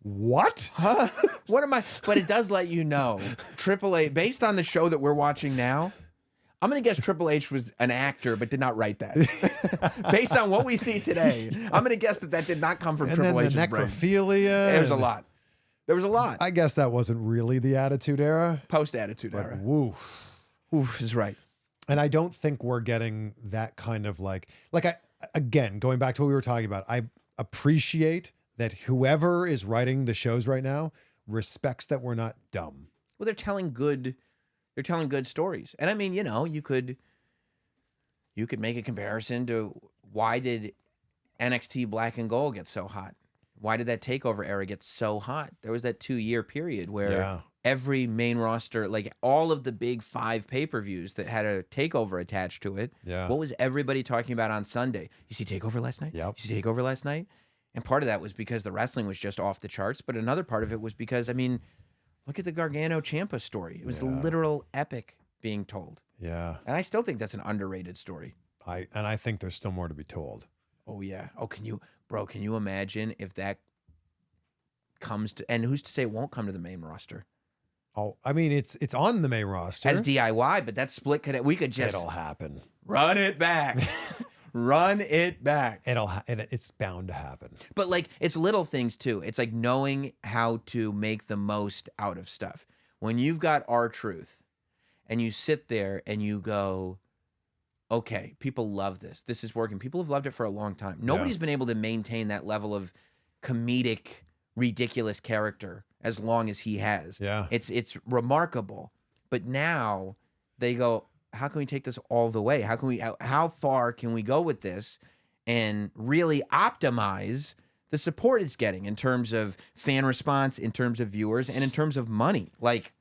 what? Huh? What am I? But it does let you know. Triple H, based on the show that we're watching now, I'm going to guess Triple H was an actor but did not write that. Based on what we see today, I'm going to guess that did not come from Triple H's brain. Necrophilia. There was a lot. There was a lot. I guess that wasn't really the Attitude Era. Post-Attitude Era. Woof. Oof is right. And I don't think we're getting that kind of again, going back to what we were talking about, I appreciate that whoever is writing the shows right now respects that we're not dumb. Well, they're telling good stories. And I mean, you could make a comparison to why did NXT Black and Gold get so hot? Why did that takeover era get so hot? There was that 2-year period where every main roster, like all of the big 5 pay-per-views that had a takeover attached to it. Yeah. What was everybody talking about on Sunday? You see takeover last night? Yep. You see takeover last night? And part of that was because the wrestling was just off the charts, but another part of it was because, I mean, look at the Gargano Ciampa story. It was a literal epic being told. Yeah. And I still think that's an underrated story. I think there's still more to be told. Oh yeah. Oh, can you imagine if that comes to, and who's to say it won't come to the main roster? Oh, I mean, it's on the main roster. As DIY, but that split we could just it'll happen. Run it back. Run it back. It's bound to happen. But like, it's little things too. It's like knowing how to make the most out of stuff. When you've got R-Truth and you sit there and you go, okay, people love this. This is working. People have loved it for a long time. Nobody's been able to maintain that level of comedic, ridiculous character as long as he has. Yeah. It's remarkable. But now they go, how can we take this all the way? How far can we go with this and really optimize the support it's getting in terms of fan response, in terms of viewers, and in terms of money? Like,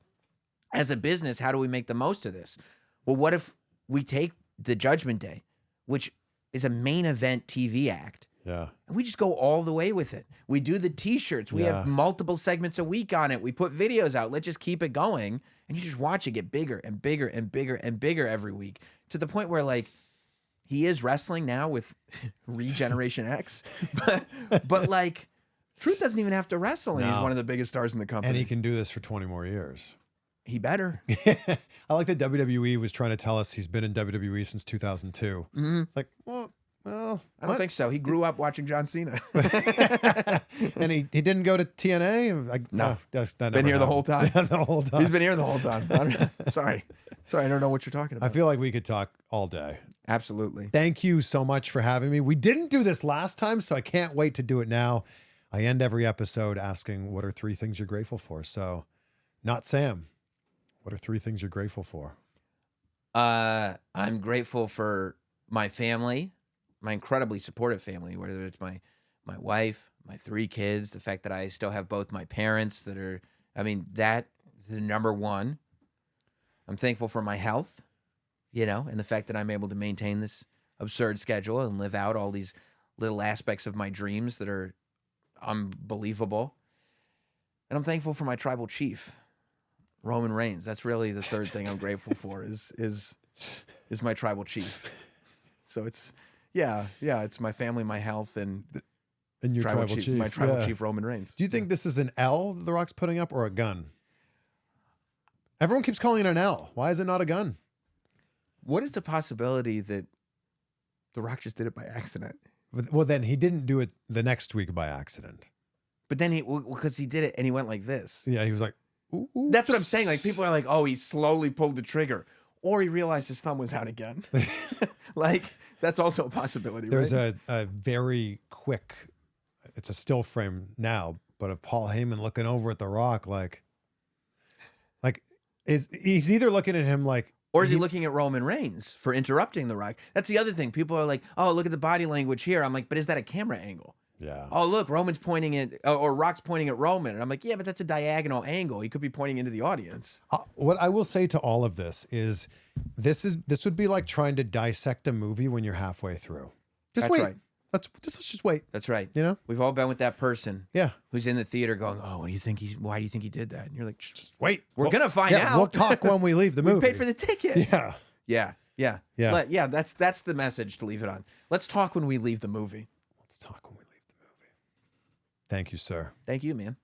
as a business, how do we make the most of this? Well, what if we take the Judgment Day, which is a main event TV act, Yeah. and we just go all the way with it. We do the T-shirts. We have multiple segments a week on it. We put videos out. Let's just keep it going. And you just watch it get bigger and bigger and bigger and bigger every week, to the point where, like, he is wrestling now with Regeneration X. But like, Truth doesn't even have to wrestle, and he's one of the biggest stars in the company. And he can do this for 20 more years. He better. I like that WWE was trying to tell us he's been in WWE since 2002. It's like, well, I don't think so. He grew up watching John Cena. And he didn't go to TNA? No. That been here the whole time. The whole time. He's been here the whole time. Sorry, I don't know what you're talking about. I feel like we could talk all day. Absolutely. Thank you so much for having me. We didn't do this last time, so I can't wait to do it now. I end every episode asking, what are 3 things you're grateful for? So, not Sam. What are 3 things you're grateful for? I'm grateful for my family, my incredibly supportive family, whether it's my wife, my 3 kids, the fact that I still have both my parents that are, I mean, that is the number one. I'm thankful for my health, you know, and the fact that I'm able to maintain this absurd schedule and live out all these little aspects of my dreams that are unbelievable. And I'm thankful for my tribal chief, Roman Reigns. That's really the 3rd thing I'm grateful for is my tribal chief. So it's it's my family, my health, and your tribal chief. My tribal chief, Roman Reigns. Do you think this is an L The Rock's putting up, or a gun? Everyone keeps calling it an L. Why is it not a gun? What is the possibility that The Rock just did it by accident? Well, then he didn't do it the next week by accident. But then because he did it and he went like this. Yeah, he was like, ooh. That's what I'm saying. Like, people are like, oh, he slowly pulled the trigger. Or he realized his thumb was out again. Like, that's also a possibility. There's right? a very quick, it's a still frame now, but of Paul Heyman looking over at The Rock like he's either looking at him like, or is he looking at Roman Reigns for interrupting The Rock? That's the other thing. People are like, oh, look at the body language here. I'm like, but is that a camera angle? Yeah. Oh, look, Roman's pointing at, or Rock's pointing at Roman. And I'm like, yeah, but that's a diagonal angle. He could be pointing into the audience. What I will say to all of this is this would be like trying to dissect a movie when you're halfway through. Just That's wait. right. Let's just wait. That's right. You know? We've all been with that person. Yeah. Who's in the theater going, oh, why do you think he did that? And you're like, just wait. We're going to find out. We'll talk when we leave the movie. We paid for the ticket. Yeah. Yeah. That's the message to leave it on. Let's talk when we leave the movie. Let's talk when we leave the movie. Thank you, sir. Thank you, man.